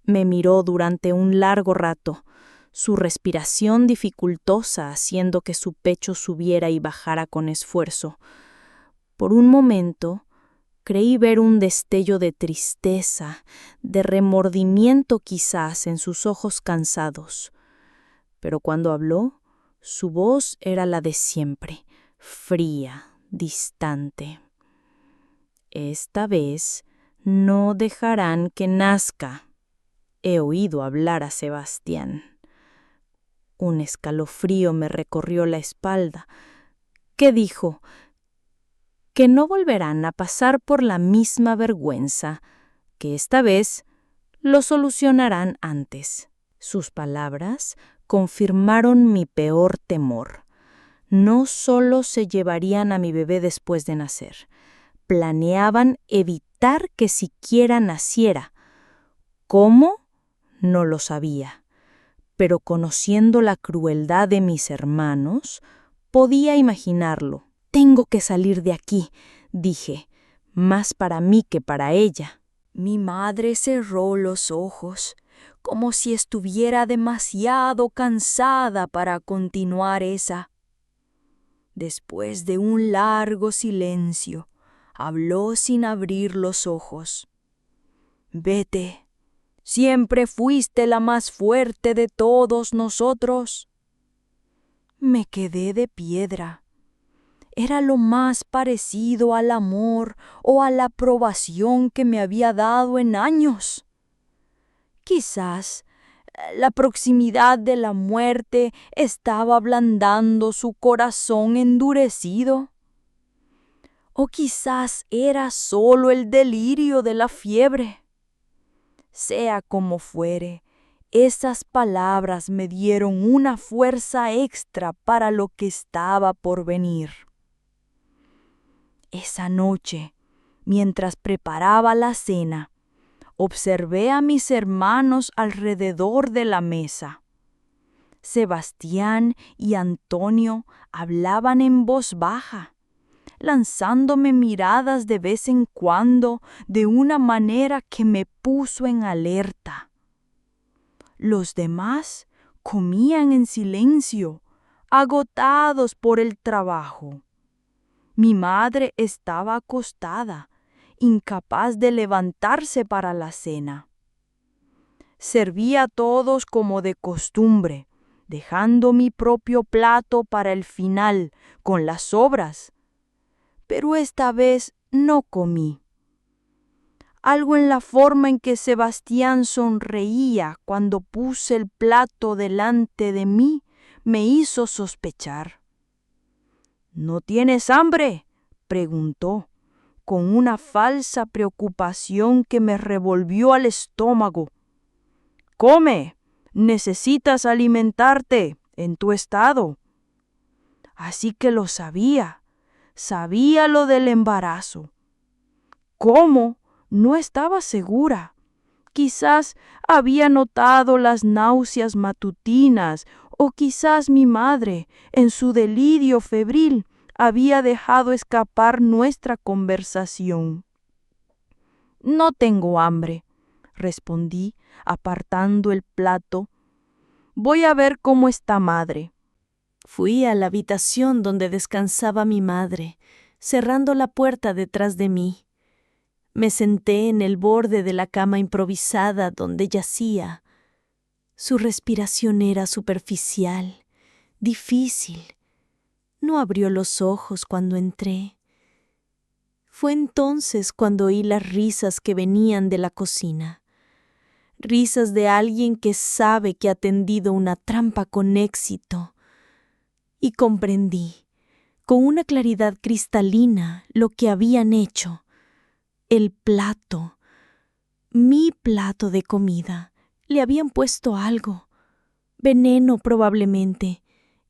A: Me miró durante un largo rato, su respiración dificultosa haciendo que su pecho subiera y bajara con esfuerzo. Por un momento, creí ver un destello de tristeza, de remordimiento quizás en sus ojos cansados. Pero cuando habló, su voz era la de siempre, fría, distante. Esta vez no dejarán que nazca. He oído hablar a Sebastián. Un escalofrío me recorrió la espalda. ¿Qué dijo? Que no volverán a pasar por la misma vergüenza, que esta vez lo solucionarán antes. Sus palabras confirmaron mi peor temor. No solo se llevarían a mi bebé después de nacer, planeaban evitar que siquiera naciera. ¿Cómo? No lo sabía, pero conociendo la crueldad de mis hermanos, podía imaginarlo. Tengo que salir de aquí, dije, más para mí que para ella.
D: Mi madre cerró los ojos, como si estuviera demasiado cansada para continuar esa. Después de un largo silencio, habló sin abrir los ojos. Vete, siempre fuiste la más fuerte de todos nosotros. Me quedé de piedra. Era lo más parecido al amor o a la aprobación que me había dado en años. Quizás la proximidad de la muerte estaba ablandando su corazón endurecido. O quizás era solo el delirio de la fiebre. Sea como fuere, esas palabras me dieron una fuerza extra para lo que estaba por venir. Esa noche, mientras preparaba la cena, observé a mis hermanos alrededor de la mesa. Sebastián y Antonio hablaban en voz baja, lanzándome miradas de vez en cuando de una manera que me puso en alerta. Los demás comían en silencio, agotados por el trabajo. Mi madre estaba acostada, incapaz de levantarse para la cena. Serví a todos como de costumbre, dejando mi propio plato para el final, con las sobras. Pero esta vez no comí. Algo en la forma en que Sebastián sonreía cuando puse el plato delante de mí me hizo sospechar. ¿No tienes hambre?, preguntó, con una falsa preocupación que me revolvió al estómago. «Come»,
E: necesitas alimentarte en tu estado. Así que lo sabía lo del embarazo. ¿Cómo? No estaba segura. Quizás había notado las náuseas matutinas, o quizás mi madre, en su delirio febril, había dejado escapar nuestra conversación. No tengo hambre, respondí, apartando el plato. Voy a ver cómo está madre.
A: Fui a la habitación donde descansaba mi madre, cerrando la puerta detrás de mí. Me senté en el borde de la cama improvisada donde yacía. Su respiración era superficial, difícil. No abrió los ojos cuando entré. Fue entonces cuando oí las risas que venían de la cocina. Risas de alguien que sabe que ha tendido una trampa con éxito. Y comprendí, con una claridad cristalina, lo que habían hecho. El plato, mi plato de comida, le habían puesto algo. Veneno probablemente,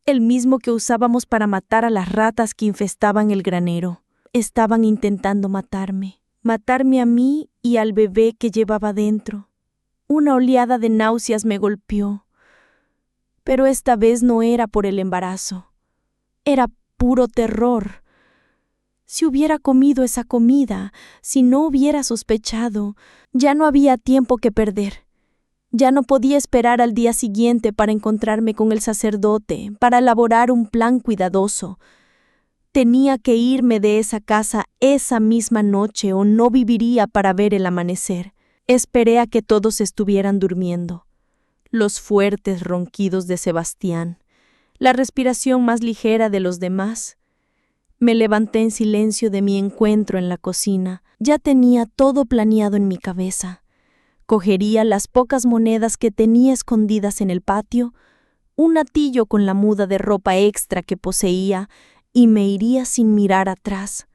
A: el mismo que usábamos para matar a las ratas que infestaban el granero. Estaban intentando matarme a mí y al bebé que llevaba dentro. Una oleada de náuseas me golpeó. Pero esta vez no era por el embarazo. Era puro terror. Si hubiera comido esa comida, si no hubiera sospechado, ya no había tiempo que perder. Ya no podía esperar al día siguiente para encontrarme con el sacerdote, para elaborar un plan cuidadoso. Tenía que irme de esa casa esa misma noche o no viviría para ver el amanecer. Esperé a que todos estuvieran durmiendo. Los fuertes ronquidos de Sebastián, la respiración más ligera de los demás. Me levanté en silencio de mi encuentro en la cocina. Ya tenía todo planeado en mi cabeza. Cogería las pocas monedas que tenía escondidas en el patio, un atillo con la muda de ropa extra que poseía, y me iría sin mirar atrás.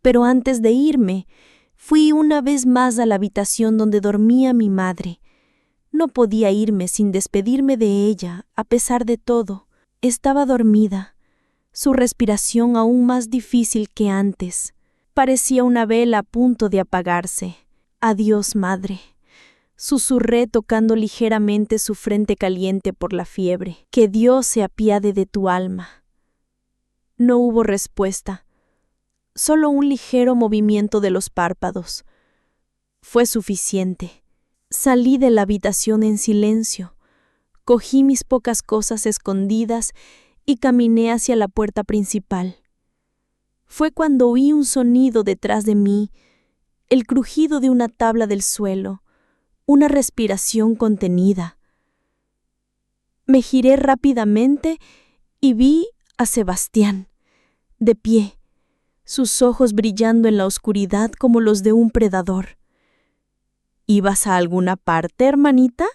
A: Pero antes de irme, fui una vez más a la habitación donde dormía mi madre. No podía irme sin despedirme de ella, a pesar de todo. Estaba dormida, su respiración aún más difícil que antes. Parecía una vela a punto de apagarse. Adiós, madre. Susurré tocando ligeramente su frente caliente por la fiebre. Que Dios se apiade de tu alma. No hubo respuesta, solo un ligero movimiento de los párpados. Fue suficiente. Salí de la habitación en silencio, cogí mis pocas cosas escondidas y caminé hacia la puerta principal. Fue cuando oí un sonido detrás de mí, el crujido de una tabla del suelo, una respiración contenida. Me giré rápidamente y vi a Sebastián, de pie, sus ojos brillando en la oscuridad como los de un predador. ¿Ibas a alguna parte, hermanita?,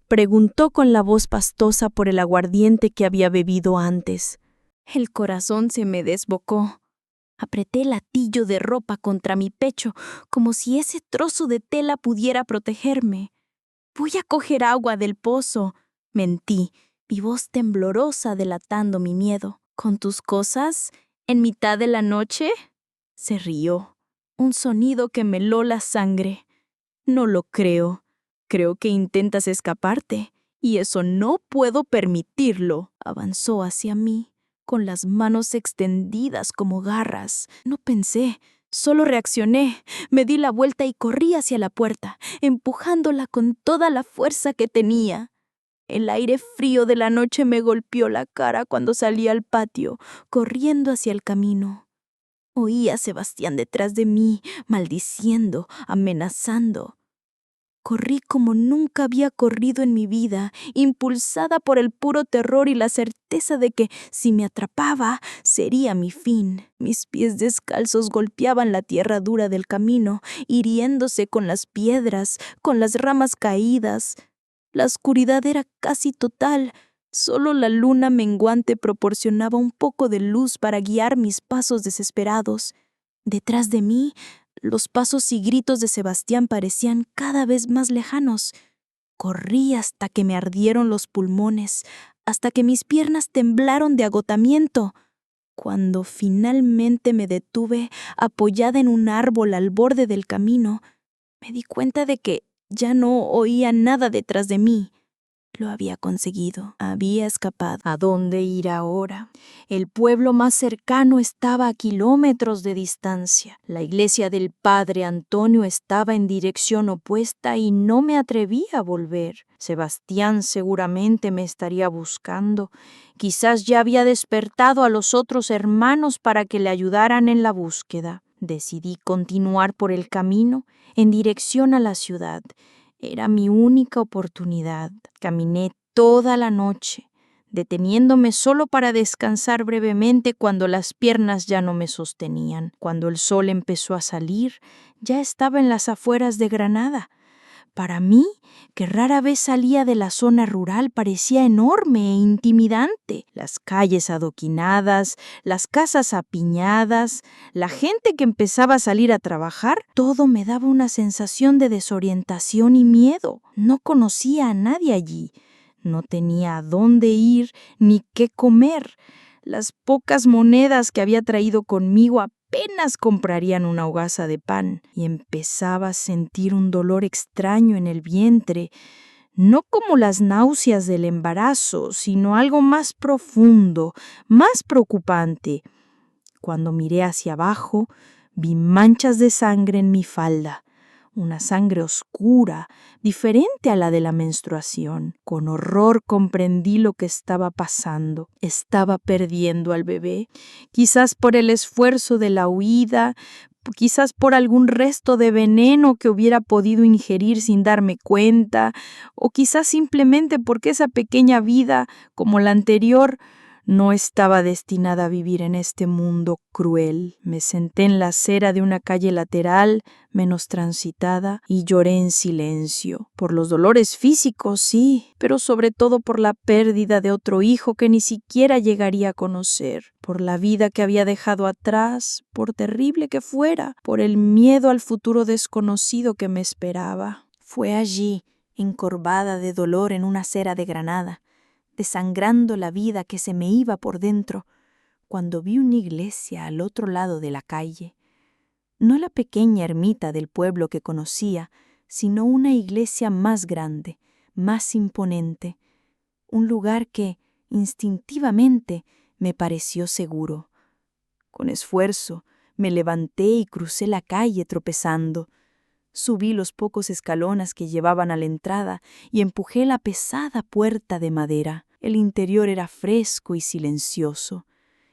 A: preguntó con la voz pastosa por el aguardiente que había bebido antes.
B: El corazón se me desbocó. Apreté el atillo de ropa contra mi pecho, como si ese trozo de tela pudiera protegerme. Voy a coger agua del pozo, mentí, mi voz temblorosa delatando mi miedo. ¿Con tus cosas? ¿En mitad de la noche? Se rió, un sonido que me heló la sangre. No lo creo. Creo que intentas escaparte, y eso no puedo permitirlo. Avanzó hacia mí, con las manos extendidas como garras. No pensé, solo reaccioné. Me di la vuelta y corrí hacia la puerta, empujándola con toda la fuerza que tenía. El aire frío de la noche me golpeó la cara cuando salí al patio, corriendo hacia el camino. Oí a Sebastián detrás de mí, maldiciendo, amenazando. Corrí como nunca había corrido en mi vida, impulsada por el puro terror y la certeza de que, si me atrapaba, sería mi fin. Mis pies descalzos golpeaban la tierra dura del camino, hiriéndose con las piedras, con las ramas caídas. La oscuridad era casi total. Solo la luna menguante proporcionaba un poco de luz para guiar mis pasos desesperados. Detrás de mí, los pasos y gritos de Sebastián parecían cada vez más lejanos. Corrí hasta que me ardieron los pulmones, hasta que mis piernas temblaron de agotamiento. Cuando finalmente me detuve apoyada en un árbol al borde del camino, me di cuenta de que ya no oía nada detrás de mí. Lo había conseguido, había escapado.
D: ¿A dónde ir ahora? El pueblo más cercano estaba a kilómetros de distancia. La iglesia del padre Antonio estaba en dirección opuesta y no me atreví a volver. Sebastián seguramente me estaría buscando. Quizás ya había despertado a los otros hermanos para que le ayudaran en la búsqueda. Decidí continuar por el camino en dirección a la ciudad. Era mi única oportunidad. Caminé toda la noche, deteniéndome solo para descansar brevemente cuando las piernas ya no me sostenían. Cuando el sol empezó a salir, ya estaba en las afueras de Granada. Para mí, que rara vez salía de la zona rural, parecía enorme e intimidante. Las calles adoquinadas, las casas apiñadas, la gente que empezaba a salir a trabajar, todo me daba una sensación de desorientación y miedo. No conocía a nadie allí. No tenía a dónde ir ni qué comer. Las pocas monedas que había traído conmigo apenas comprarían una hogaza de pan, y empezaba a sentir un dolor extraño en el vientre, no como las náuseas del embarazo, sino algo más profundo, más preocupante. Cuando miré hacia abajo, vi manchas de sangre en mi falda. Una sangre oscura, diferente a la de la menstruación. Con horror comprendí lo que estaba pasando. Estaba perdiendo al bebé, quizás por el esfuerzo de la huida, quizás por algún resto de veneno que hubiera podido ingerir sin darme cuenta, o quizás simplemente porque esa pequeña vida, como la anterior, no estaba destinada a vivir en este mundo cruel. Me senté en la acera de una calle lateral, menos transitada, y lloré en silencio. Por los dolores físicos, sí, pero sobre todo por la pérdida de otro hijo que ni siquiera llegaría a conocer. Por la vida que había dejado atrás, por terrible que fuera, por el miedo al futuro desconocido que me esperaba.
B: Fue allí, encorvada de dolor en una acera de Granada, desangrando la vida que se me iba por dentro, cuando vi una iglesia al otro lado de la calle. No la pequeña ermita del pueblo que conocía, sino una iglesia más grande, más imponente, un lugar que, instintivamente, me pareció seguro. Con esfuerzo, me levanté y crucé la calle tropezando. Subí los pocos escalones que llevaban a la entrada y empujé la pesada puerta de madera. El interior era fresco y silencioso,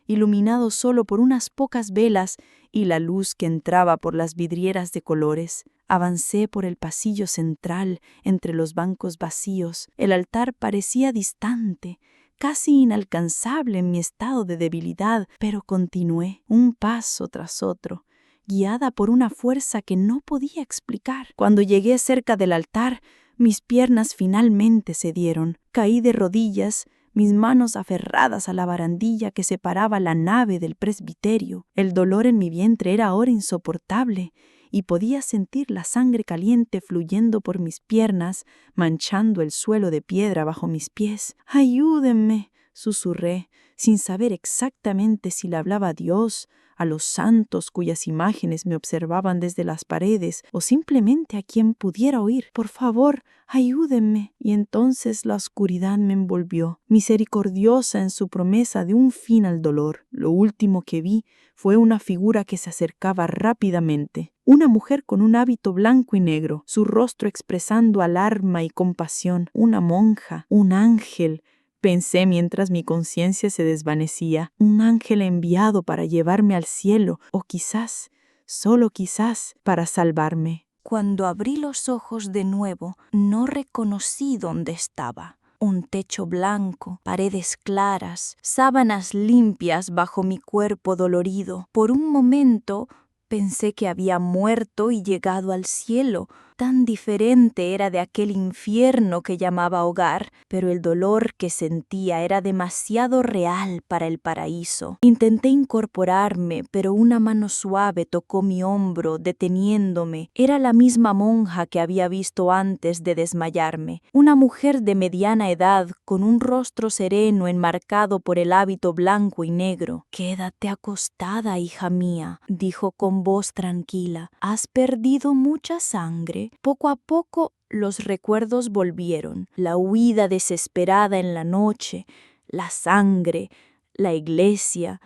B: iluminado solo por unas pocas velas y la luz que entraba por las vidrieras de colores. Avancé por el pasillo central entre los bancos vacíos. El altar parecía distante, casi inalcanzable en mi estado de debilidad, pero continué, un paso tras otro, guiada por una fuerza que no podía explicar. Cuando llegué cerca del altar, mis piernas finalmente cedieron. Caí de rodillas, mis manos aferradas a la barandilla que separaba la nave del presbiterio. El dolor en mi vientre era ahora insoportable, y podía sentir la sangre caliente fluyendo por mis piernas, manchando el suelo de piedra bajo mis pies. «Ayúdenme», susurré, sin saber exactamente si le hablaba a Dios, a los santos cuyas imágenes me observaban desde las paredes, o simplemente a quien pudiera oír. «Por favor, ayúdenme». Y entonces la oscuridad me envolvió, misericordiosa en su promesa de un fin al dolor. Lo último que vi fue una figura que se acercaba rápidamente. Una mujer con un hábito blanco y negro, su rostro expresando alarma y compasión. Una monja, un ángel, pensé mientras mi conciencia se desvanecía. Un ángel enviado para llevarme al cielo, o quizás, solo quizás, para salvarme.
D: Cuando abrí los ojos de nuevo, no reconocí dónde estaba. Un techo blanco, paredes claras, sábanas limpias bajo mi cuerpo dolorido. Por un momento pensé que había muerto y llegado al cielo,
B: Tan diferente era de aquel infierno que llamaba hogar, pero el dolor que sentía era demasiado real para el paraíso. Intenté incorporarme, pero una mano suave tocó mi hombro, deteniéndome. Era la misma monja que había visto antes de desmayarme, una mujer de mediana edad con un rostro sereno enmarcado por el hábito blanco y negro. «Quédate acostada, hija mía», dijo con voz tranquila. «Has perdido mucha sangre». Poco a poco los recuerdos volvieron, la huida desesperada en la noche, la sangre, la iglesia.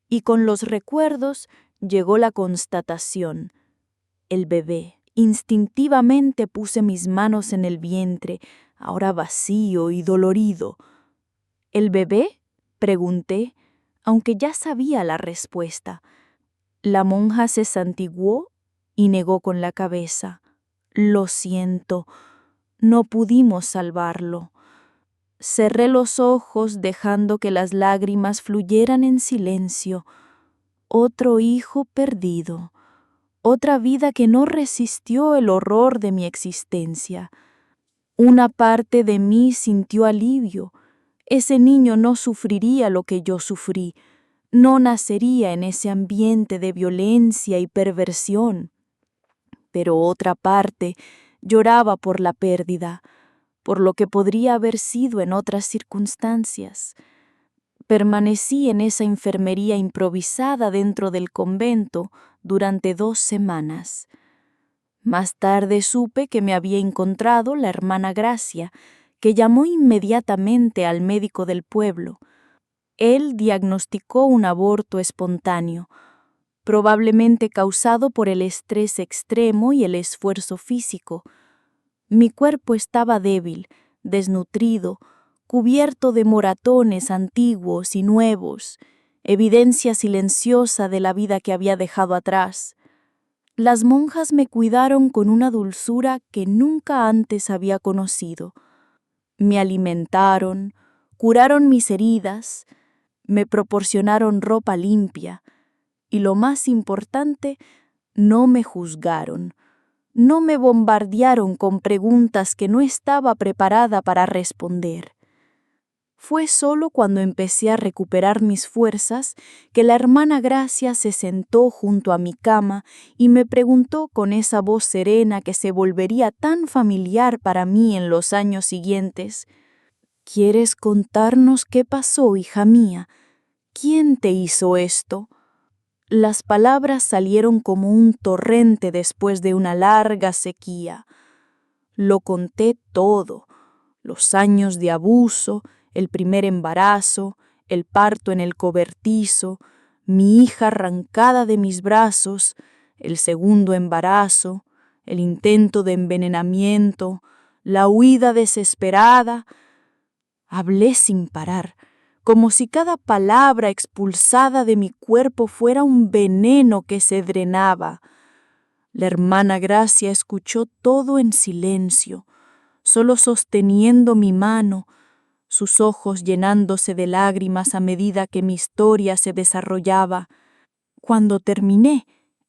B: Y con los recuerdos llegó la constatación: el bebé. Instintivamente puse mis manos en el vientre, ahora vacío y dolorido. ¿El bebé?, pregunté, aunque ya sabía la respuesta. La monja se santiguó y negó con la cabeza. «Lo siento, no pudimos salvarlo». Cerré los ojos dejando que las lágrimas fluyeran en silencio. Otro hijo perdido, otra vida que no resistió el horror de mi existencia. Una parte de mí sintió alivio. Ese niño no sufriría lo que yo sufrí, no nacería en ese ambiente de violencia y perversión. Pero otra parte lloraba por la pérdida, por lo que podría haber sido en otras circunstancias. Permanecí en esa enfermería improvisada dentro del convento durante 2 semanas. Más tarde supe que me había encontrado la hermana Gracia, que llamó inmediatamente al médico del pueblo. Él diagnosticó un aborto espontáneo, probablemente causado por el estrés extremo y el esfuerzo físico. Mi cuerpo estaba débil, desnutrido, cubierto de moratones antiguos y nuevos, evidencia silenciosa de la vida que había dejado atrás. Las monjas me cuidaron con una dulzura que nunca antes había conocido. Me alimentaron, curaron mis heridas, me proporcionaron ropa limpia y, lo más importante, no me juzgaron. No me bombardearon con preguntas que no estaba preparada para responder. Fue solo cuando empecé a recuperar mis fuerzas que la hermana Gracia se sentó junto a mi cama y me preguntó con esa voz serena que se volvería tan familiar para mí en los años siguientes: «¿Quieres contarnos qué pasó, hija mía? ¿Quién te hizo esto?». Las palabras salieron como un torrente después de una larga sequía. Lo conté todo: los años de abuso, el primer embarazo, el parto en el cobertizo, mi hija arrancada de mis brazos, el segundo embarazo, el intento de envenenamiento, la huida desesperada. Hablé sin parar, como si cada palabra expulsada de mi cuerpo fuera un veneno que se drenaba. La hermana Gracia escuchó todo en silencio, solo sosteniendo mi mano, sus ojos llenándose de lágrimas a medida que mi historia se desarrollaba. Cuando terminé,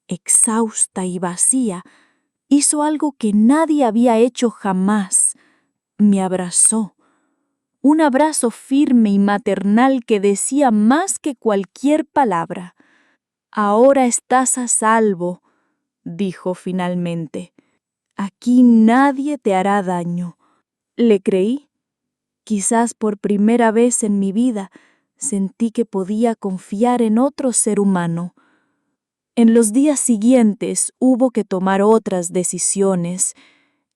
B: exhausta y vacía, hizo algo que nadie había hecho jamás. Me abrazó. Un abrazo firme y maternal que decía más que cualquier palabra. «Ahora estás a salvo», dijo finalmente. «Aquí nadie te hará daño». Le creí. Quizás por primera vez en mi vida sentí que podía confiar en otro ser humano. En los días siguientes hubo que tomar otras decisiones.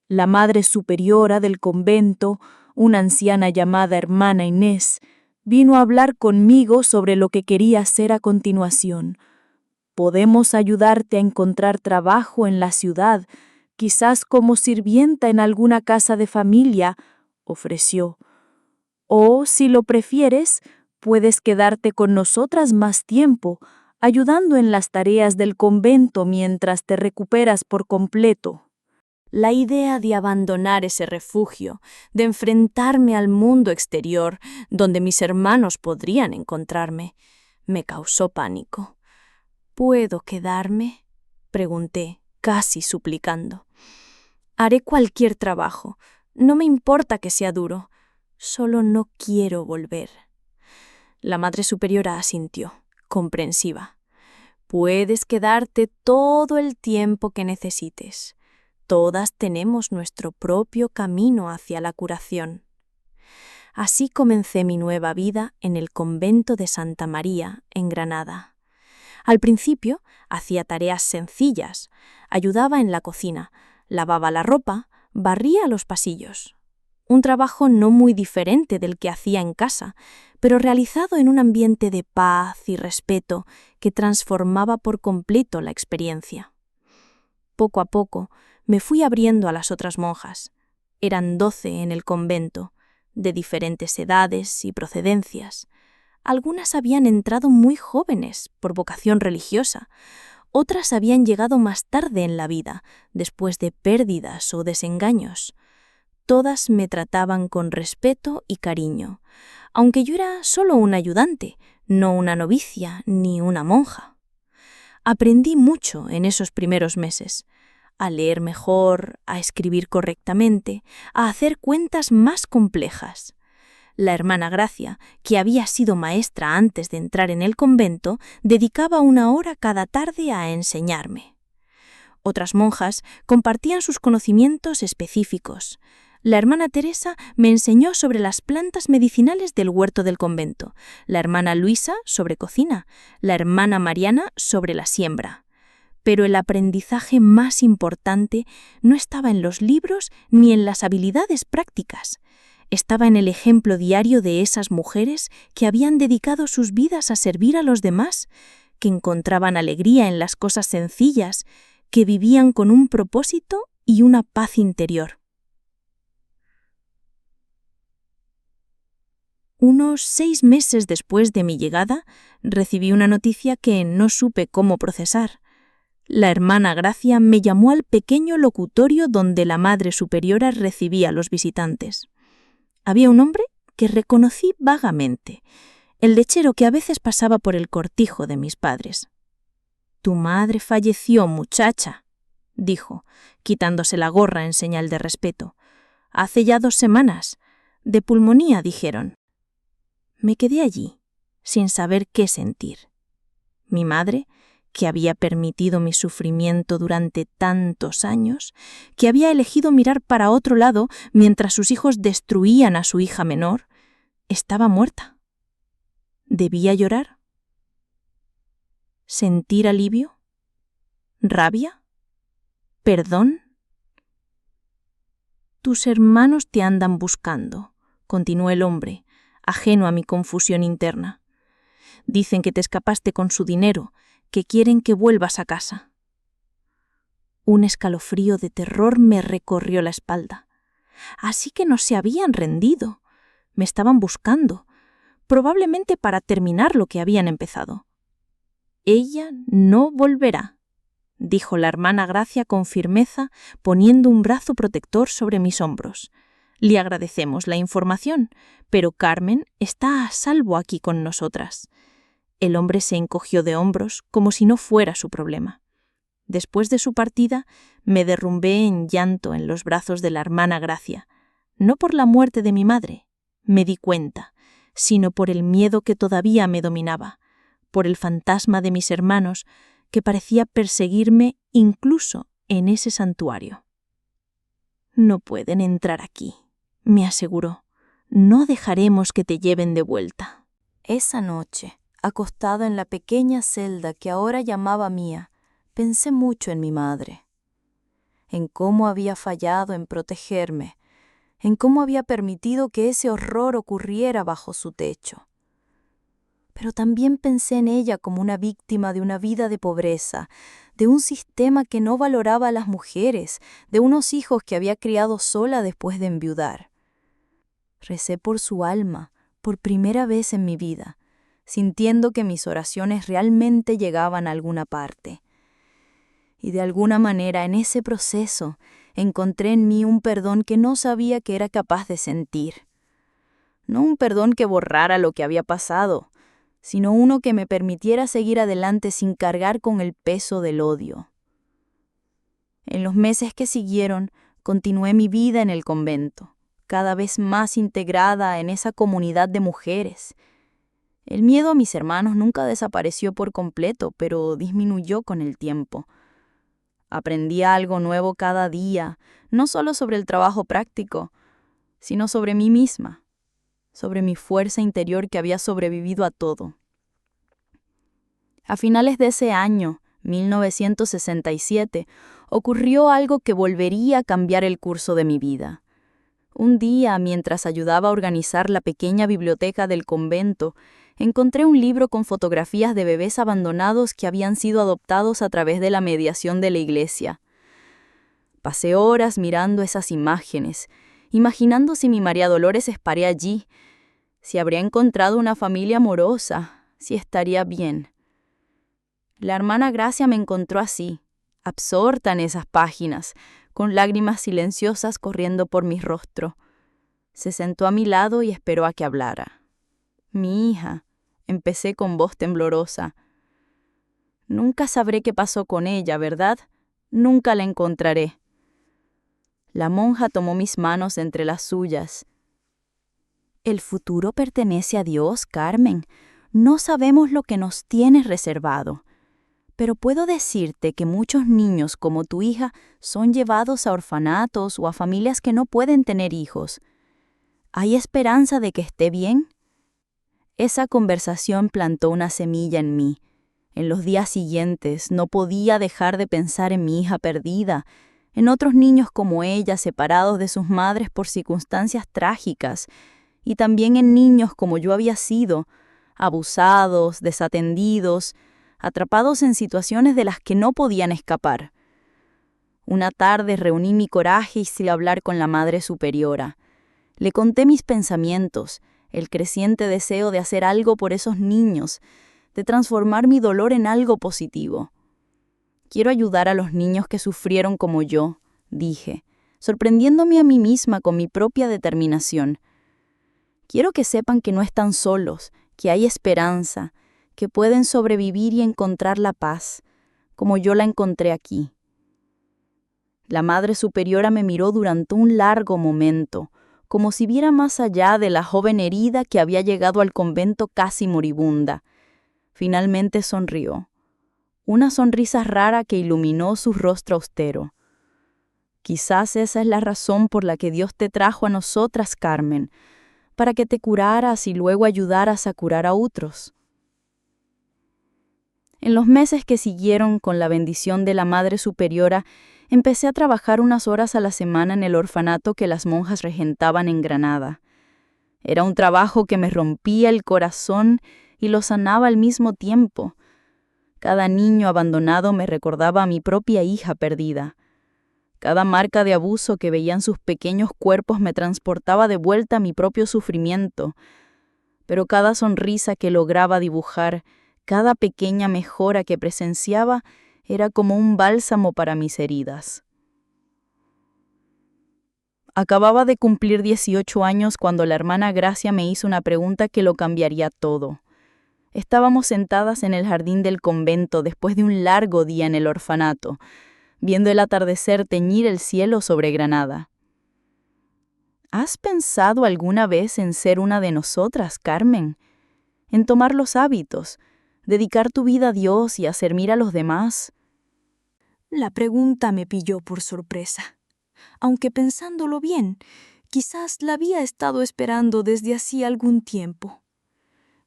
B: La madre superiora del convento, una anciana llamada hermana Inés, vino a hablar conmigo sobre lo que quería hacer a continuación. «Podemos ayudarte a encontrar trabajo en la ciudad, quizás como sirvienta en alguna casa de familia», ofreció. «O, si lo prefieres, puedes quedarte con nosotras más tiempo, ayudando en las tareas del convento mientras te recuperas por completo».
A: La idea de abandonar ese refugio, de enfrentarme al mundo exterior, donde mis hermanos podrían encontrarme, me causó pánico. «¿Puedo quedarme?», pregunté, casi suplicando.
B: Haré cualquier trabajo. No me importa que sea duro. Solo no quiero volver. La Madre Superiora asintió, comprensiva. Puedes quedarte todo el tiempo que necesites. Todas tenemos nuestro propio camino hacia la curación. Así comencé mi nueva vida en el convento de Santa María, en Granada. Al principio hacía tareas sencillas, ayudaba en la cocina, lavaba la ropa, barría los pasillos. Un trabajo no muy diferente del que hacía en casa, pero realizado en un ambiente de paz y respeto que transformaba por completo la experiencia. Poco a poco me fui abriendo a las otras monjas. Eran 12 en el convento, de diferentes edades y procedencias. Algunas habían entrado muy jóvenes, por vocación religiosa. Otras habían llegado más tarde en la vida, después de pérdidas o desengaños. Todas me trataban con respeto y cariño, aunque yo era solo una ayudante, no una novicia ni una monja. Aprendí mucho en esos primeros meses, a leer mejor, a escribir correctamente, a hacer cuentas más complejas. La hermana Gracia, que había sido maestra antes de entrar en el convento, dedicaba 1 hora cada tarde a enseñarme. Otras monjas compartían sus conocimientos específicos. La hermana Teresa me enseñó sobre las plantas medicinales del huerto del convento, la hermana Luisa sobre cocina, la hermana Mariana sobre la siembra. Pero el aprendizaje más importante no estaba en los libros ni en las habilidades prácticas. Estaba en el ejemplo diario de esas mujeres que habían dedicado sus vidas a servir a los demás, que encontraban alegría en las cosas sencillas, que vivían con un propósito y una paz interior. Unos 6 meses después de mi llegada, recibí una noticia que no supe cómo procesar. La hermana Gracia me llamó al pequeño locutorio donde la Madre Superiora recibía a los visitantes. Había un hombre que reconocí vagamente, el lechero que a veces pasaba por el cortijo de mis padres. «Tu madre falleció, muchacha», dijo, quitándose la gorra en señal de respeto. «Hace ya 2 semanas. De pulmonía, dijeron». Me quedé allí, sin saber qué sentir. Mi madre, que había permitido mi sufrimiento durante tantos años, que había elegido mirar para otro lado mientras sus hijos destruían a su hija menor, estaba muerta. ¿Debía llorar? ¿Sentir alivio? ¿Rabia? ¿Perdón? Tus hermanos te andan buscando, continuó el hombre, ajeno a mi confusión interna. Dicen que te escapaste con su dinero, que quieren que vuelvas a casa. Un escalofrío de terror me recorrió la espalda. Así que no se habían rendido. Me estaban buscando, probablemente para terminar lo que habían empezado. Ella no volverá, dijo la hermana Gracia con firmeza, poniendo un brazo protector sobre mis hombros. Le agradecemos la información, pero Carmen está a salvo aquí con nosotras. El hombre se encogió de hombros como si no fuera su problema. Después de su partida, me derrumbé en llanto en los brazos de la hermana Gracia, no por la muerte de mi madre, me di cuenta, sino por el miedo que todavía me dominaba, por el fantasma de mis hermanos que parecía perseguirme incluso en ese santuario. No pueden entrar aquí, me aseguró. No dejaremos que te lleven de vuelta. Esa noche, acostada en la pequeña celda que ahora llamaba mía, pensé mucho en mi madre, en cómo había fallado en protegerme, en cómo había permitido que ese horror ocurriera bajo su techo. Pero también pensé en ella como una víctima de una vida de pobreza, de un sistema que no valoraba a las mujeres, de unos hijos que había criado sola después de enviudar. Recé por su alma, por primera vez en mi vida, sintiendo que mis oraciones realmente llegaban a alguna parte. Y de alguna manera en ese proceso encontré en mí un perdón que no sabía que era capaz de sentir. No un perdón que borrara lo que había pasado, sino uno que me permitiera seguir adelante sin cargar con el peso del odio. En los meses que siguieron, Continué mi vida en el convento, cada vez más integrada en esa comunidad de mujeres. El miedo a mis hermanos nunca desapareció por completo, pero disminuyó con el tiempo. Aprendí algo nuevo cada día, no solo sobre el trabajo práctico, sino sobre mí misma, sobre mi fuerza interior que había sobrevivido a todo. A finales de ese año, 1967, ocurrió algo que volvería a cambiar el curso de mi vida. Un día, mientras ayudaba a organizar la pequeña biblioteca del convento, encontré un libro con fotografías de bebés abandonados que habían sido adoptados a través de la mediación de la iglesia. Pasé horas mirando esas imágenes, imaginando si mi María Dolores estaré allí, si habría encontrado una familia amorosa, si estaría bien. La hermana Gracia me encontró así, absorta en esas páginas, con lágrimas silenciosas corriendo por mi rostro. Se sentó a mi lado y esperó a que hablara. «Mi hija», empecé con voz temblorosa. «Nunca sabré qué pasó con ella, ¿verdad? Nunca la encontraré». La monja tomó mis manos entre las suyas. «El futuro pertenece a Dios, Carmen. No sabemos lo que nos tienes reservado. Pero puedo decirte que muchos niños como tu hija son llevados a orfanatos o a familias que no pueden tener hijos. ¿Hay esperanza de que esté bien?». Esa conversación plantó una semilla en mí. En los días siguientes no podía dejar de pensar en mi hija perdida, en otros niños como ella separados de sus madres por circunstancias trágicas, y también en niños como yo había sido, abusados, desatendidos, atrapados en situaciones de las que no podían escapar. Una tarde reuní mi coraje y fui a hablar con la Madre Superiora. Le conté mis pensamientos, el creciente deseo de hacer algo por esos niños, de transformar mi dolor en algo positivo. «Quiero ayudar a los niños que sufrieron como yo», dije, sorprendiéndome a mí misma con mi propia determinación. «Quiero que sepan que no están solos, que hay esperanza, que pueden sobrevivir y encontrar la paz, como yo la encontré aquí». La Madre Superiora me miró durante un largo momento, como si viera más allá de la joven herida que había llegado al convento casi moribunda. Finalmente sonrió, una sonrisa rara que iluminó su rostro austero. «Quizás esa es la razón por la que Dios te trajo a nosotras, Carmen, para que te curaras y luego ayudaras a curar a otros». En los meses que siguieron, con la bendición de la Madre Superiora, empecé a trabajar unas horas a la semana en el orfanato que las monjas regentaban en Granada. Era un trabajo que me rompía el corazón y lo sanaba al mismo tiempo. Cada niño abandonado me recordaba a mi propia hija perdida. Cada marca de abuso que veía en sus pequeños cuerpos me transportaba de vuelta a mi propio sufrimiento. Pero cada sonrisa que lograba dibujar, cada pequeña mejora que presenciaba, era como un bálsamo para mis heridas. Acababa de cumplir 18 años cuando la hermana Gracia me hizo una pregunta que lo cambiaría todo. Estábamos sentadas en el jardín del convento después de un largo día en el orfanato, viendo el atardecer teñir el cielo sobre Granada. ¿Has pensado alguna vez en ser una de nosotras, Carmen? En tomar los hábitos, dedicar tu vida a Dios y a servir a los demás.
D: La pregunta me pilló por sorpresa. Aunque pensándolo bien, quizás la había estado esperando desde hacía algún tiempo.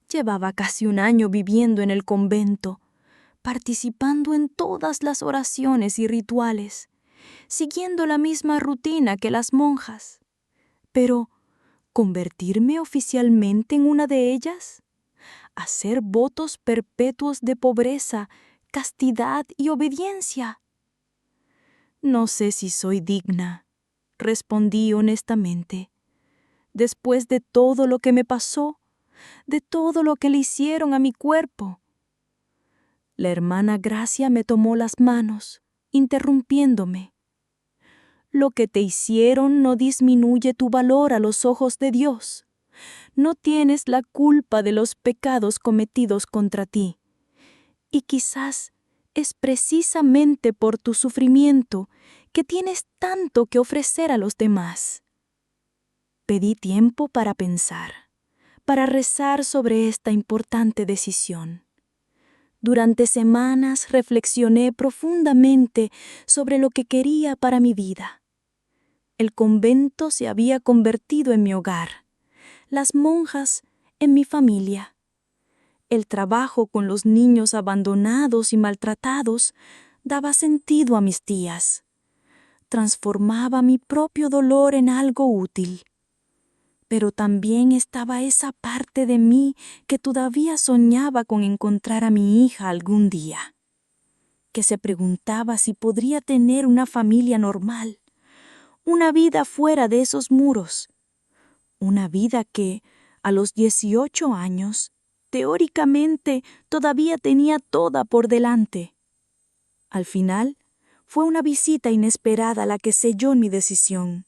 D: Llevaba casi un año viviendo en el convento, participando en todas las oraciones y rituales, siguiendo la misma rutina que las monjas. Pero, ¿convertirme oficialmente en una de ellas? ¿Hacer votos perpetuos de pobreza, castidad y obediencia? «No sé si soy digna», respondí honestamente. «Después de todo lo que me pasó, de todo lo que le hicieron a mi cuerpo». La hermana Gracia me tomó las manos, interrumpiéndome. «Lo que te hicieron no disminuye tu valor a los ojos de Dios. No tienes la culpa de los pecados cometidos contra ti. Y quizás es precisamente por tu sufrimiento
B: que tienes tanto que ofrecer a los demás. Pedí tiempo para pensar, para rezar sobre esta importante decisión. Durante semanas reflexioné profundamente sobre lo que quería para mi vida. El convento se había convertido en mi hogar, las monjas en mi familia. El trabajo con los niños abandonados y maltratados daba sentido a mis días. Transformaba mi propio dolor en algo útil. Pero también estaba esa parte de mí que todavía soñaba con encontrar a mi hija algún día, que se preguntaba si podría tener una familia normal, una vida fuera de esos muros, una vida que, a los 18 años, teóricamente todavía tenía toda por delante. Al final, fue una visita inesperada la que selló mi decisión.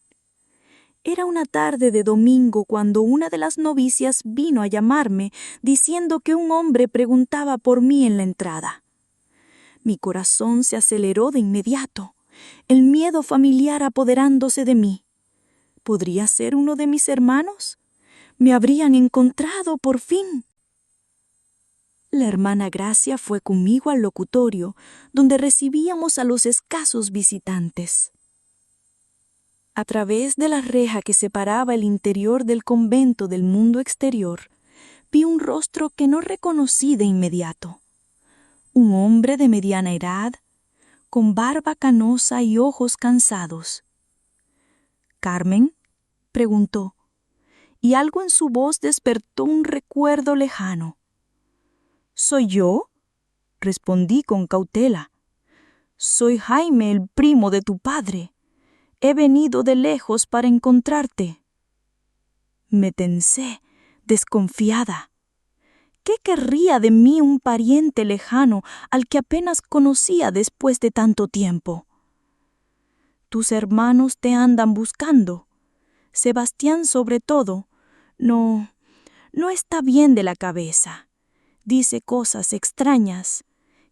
B: Era una tarde de domingo cuando una de las novicias vino a llamarme diciendo que un hombre preguntaba por mí en la entrada. Mi corazón se aceleró de inmediato, el miedo familiar apoderándose de mí. ¿Podría ser uno de mis hermanos? ¿Me habrían encontrado por fin? La hermana Gracia fue conmigo al locutorio, donde recibíamos a los escasos visitantes. A través de la reja que separaba el interior del convento del mundo exterior, vi un rostro que no reconocí de inmediato. Un hombre de mediana edad, con barba canosa y ojos cansados. «¿Carmen?», preguntó, y algo en su voz despertó un recuerdo lejano. «¿Soy yo?», respondí con cautela. «Soy Jaime, el primo de tu padre. He venido de lejos para encontrarte». Me tensé, desconfiada. ¿Qué querría de mí un pariente lejano al que apenas conocía después de tanto tiempo? «Tus hermanos te andan buscando. Sebastián, sobre todo, no está bien de la cabeza. Dice cosas extrañas,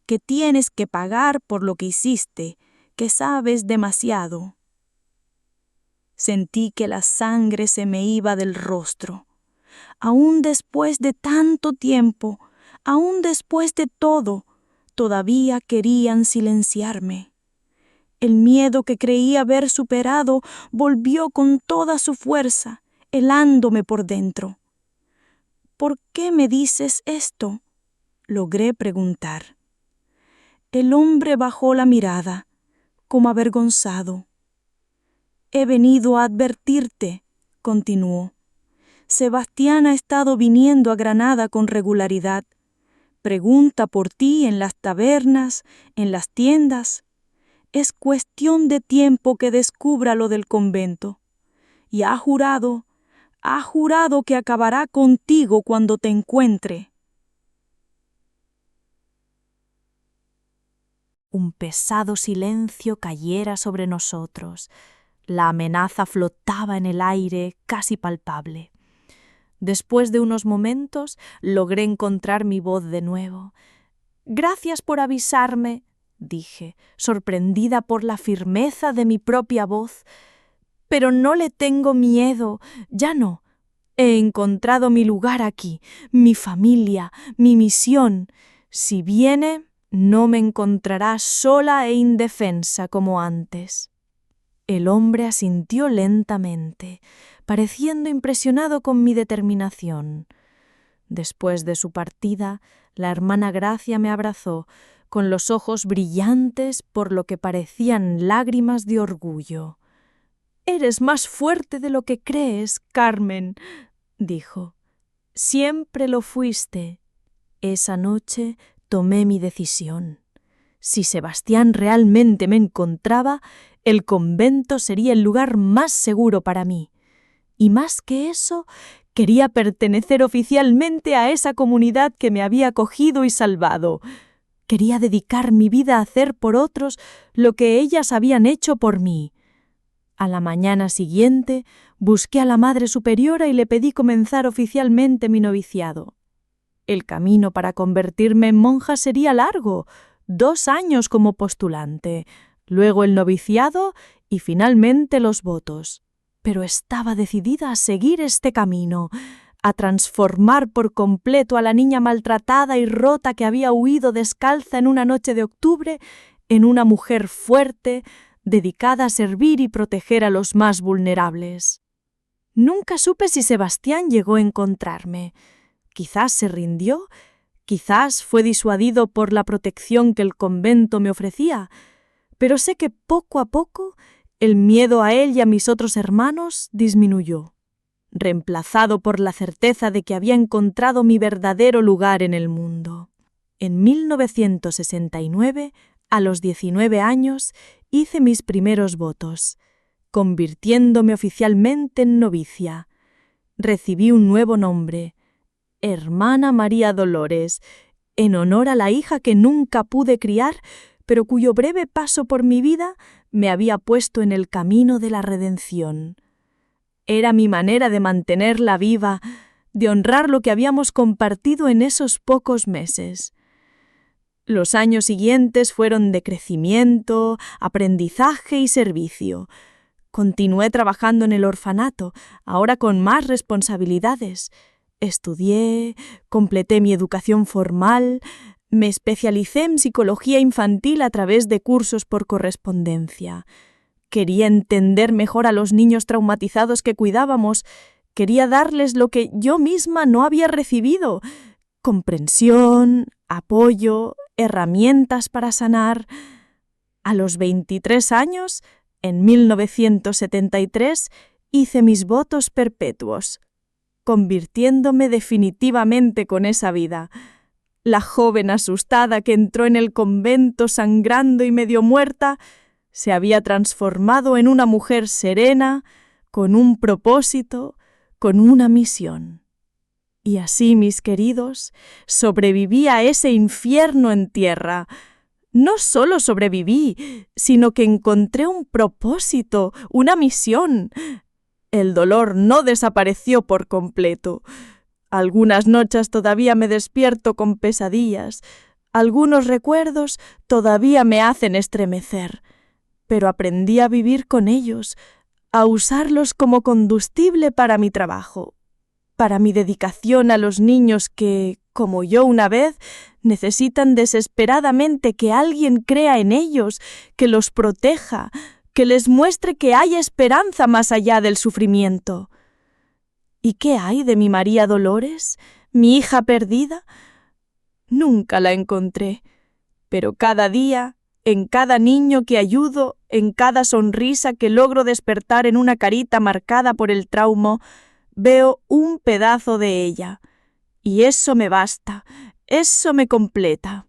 B: que tienes que pagar por lo que hiciste, que sabes demasiado». Sentí que la sangre se me iba del rostro. Aún después de tanto tiempo, aún después de todo, todavía querían silenciarme. El miedo que creí haber superado volvió con toda su fuerza, helándome por dentro. «¿Por qué me dices esto?», logré preguntar. El hombre bajó la mirada, como avergonzado. «He venido a advertirte», continuó. «Sebastián ha estado viniendo a Granada con regularidad. Pregunta por ti en las tabernas, en las tiendas. Es cuestión de tiempo que descubra lo del convento. Y ha jurado que acabará contigo cuando te encuentre».
A: Un pesado silencio cayera sobre nosotros. La amenaza flotaba en el aire, casi palpable. Después de unos momentos, logré encontrar mi voz de nuevo. «Gracias por avisarme», dije, sorprendida por la firmeza de mi propia voz. «Pero no le tengo miedo, ya no. He encontrado mi lugar aquí, mi familia, mi misión. Si viene, no me encontrará sola e indefensa como antes». El hombre asintió lentamente, pareciendo impresionado con mi determinación. Después de su partida, la hermana Gracia me abrazó, con los ojos brillantes por lo que parecían lágrimas de orgullo. «Eres más fuerte de lo que crees, Carmen», dijo. «Siempre lo fuiste». Esa noche tomé mi decisión. Si Sebastián realmente me encontraba, el convento sería el lugar más seguro para mí. Y más que eso, quería pertenecer oficialmente a esa comunidad que me había acogido y salvado. Quería dedicar mi vida a hacer por otros lo que ellas habían hecho por mí. A la mañana siguiente, busqué a la Madre Superiora y le pedí comenzar oficialmente mi noviciado. El camino para convertirme en monja sería largo, 2 años como postulante. luego el noviciado y finalmente los votos. Pero estaba decidida a seguir este camino, a transformar por completo a la niña maltratada y rota que había huido descalza en una noche de octubre en una mujer fuerte, dedicada a servir y proteger a los más vulnerables. Nunca supe si Sebastián llegó a encontrarme. Quizás se rindió, quizás fue disuadido por la protección que el convento me ofrecía, pero sé que poco a poco el miedo a él y a mis otros hermanos disminuyó, reemplazado por la certeza de que había encontrado mi verdadero lugar en el mundo. En 1969, a los 19 años, hice mis primeros votos, convirtiéndome oficialmente en novicia. Recibí un nuevo nombre, Hermana María Dolores, en honor a la hija que nunca pude criar, pero cuyo breve paso por mi vida me había puesto en el camino de la redención. Era mi manera de mantenerla viva, de honrar lo que habíamos compartido en esos pocos meses. Los años siguientes fueron de crecimiento, aprendizaje y servicio. Continué trabajando en el orfanato, ahora con más responsabilidades. Estudié, completé mi educación formal, me especialicé en psicología infantil a través de cursos por correspondencia. Quería entender mejor a los niños traumatizados que cuidábamos. Quería darles lo que yo misma no había recibido: comprensión, apoyo, herramientas para sanar. A los 23 años, en 1973, hice mis votos perpetuos, convirtiéndome definitivamente con esa vida. La joven asustada que entró en el convento sangrando y medio muerta se había transformado en una mujer serena, con un propósito, con una misión. Y así, mis queridos, sobreviví a ese infierno en tierra. No solo sobreviví, sino que encontré un propósito, una misión. El dolor no desapareció por completo. Algunas noches todavía me despierto con pesadillas. Algunos recuerdos todavía me hacen estremecer. Pero aprendí a vivir con ellos, a usarlos como combustible para mi trabajo, para mi dedicación a los niños que, como yo una vez, necesitan desesperadamente que alguien crea en ellos, que los proteja, que les muestre que hay esperanza más allá del sufrimiento. ¿Y qué hay de mi María Dolores, mi hija perdida? Nunca la encontré, pero cada día, en cada niño que ayudo, en cada sonrisa que logro despertar en una carita marcada por el trauma, veo un pedazo de ella. Y eso me basta, eso me completa.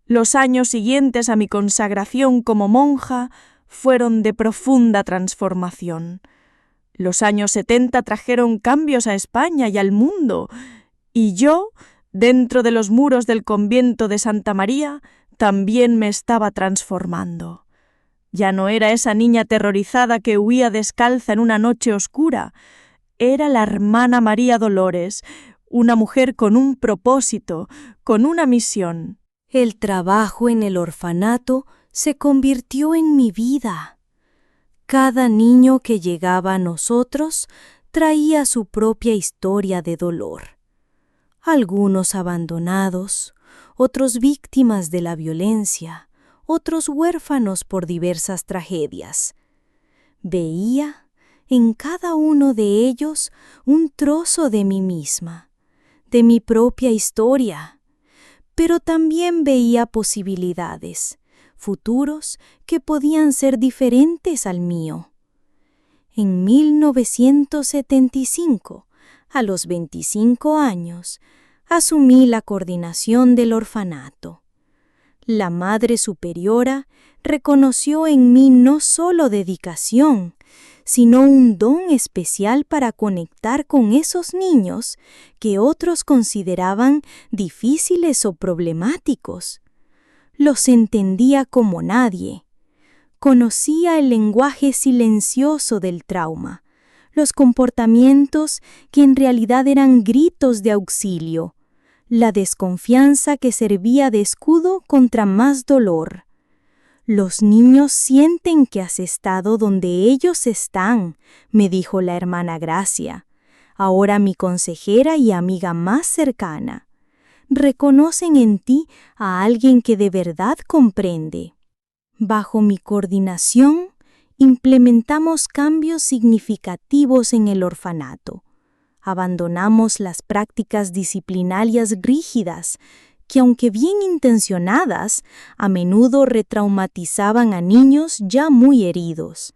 A: Los años siguientes a mi consagración como monja fueron de profunda transformación. Los años 70 trajeron cambios a España y al mundo, y yo, dentro de los muros del convento de Santa María, también me estaba transformando. Ya no era esa niña aterrorizada que huía descalza en una noche oscura. Era la hermana María Dolores, una mujer con un propósito, con una misión.
B: El trabajo en el orfanato se convirtió en mi vida. Cada niño que llegaba a nosotros traía su propia historia de dolor. Algunos abandonados, otros víctimas de la violencia, otros huérfanos por diversas tragedias. Veía en cada uno de ellos un trozo de mí misma, de mi propia historia, pero también veía posibilidades, futuros que podían ser diferentes al mío. En 1975, a los 25 años, asumí la coordinación del orfanato. La Madre Superiora reconoció en mí no solo dedicación, sino un don especial para conectar con esos niños que otros consideraban difíciles o problemáticos. Los entendía como nadie. Conocía el lenguaje silencioso del trauma, los comportamientos que en realidad eran gritos de auxilio, la desconfianza que servía de escudo contra más dolor, Los niños sienten que has estado donde ellos están, me dijo la hermana Gracia, ahora mi consejera y amiga más cercana. Reconocen en ti a alguien que de verdad comprende. Bajo mi coordinación, implementamos cambios significativos en el orfanato. Abandonamos las prácticas disciplinarias rígidas, que aunque bien intencionadas, a menudo retraumatizaban a niños ya muy heridos.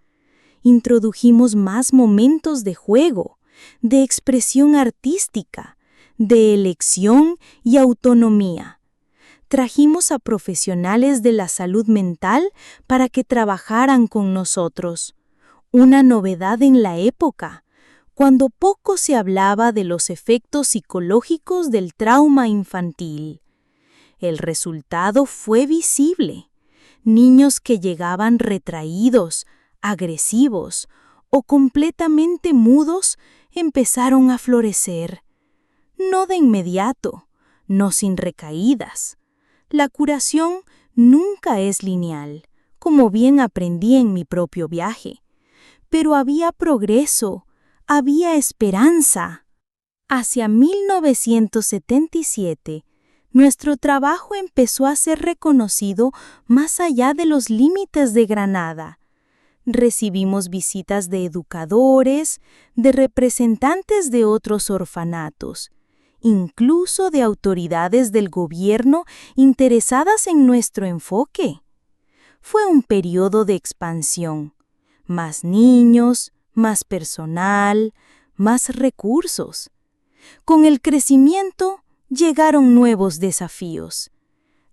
B: Introdujimos más momentos de juego, de expresión artística, de elección y autonomía. Trajimos a profesionales de la salud mental para que trabajaran con nosotros. Una novedad en la época, cuando poco se hablaba de los efectos psicológicos del trauma infantil. El resultado fue visible. Niños que llegaban retraídos, agresivos o completamente mudos empezaron a florecer. No de inmediato, no sin recaídas. La curación nunca es lineal, como bien aprendí en mi propio viaje. Pero había progreso, había esperanza. Hacia 1977, nuestro trabajo empezó a ser reconocido más allá de los límites de Granada. Recibimos visitas de educadores, de representantes de otros orfanatos, incluso de autoridades del gobierno interesadas en nuestro enfoque. Fue un periodo de expansión. Más niños, más personal, más recursos. Con el crecimiento llegaron nuevos desafíos.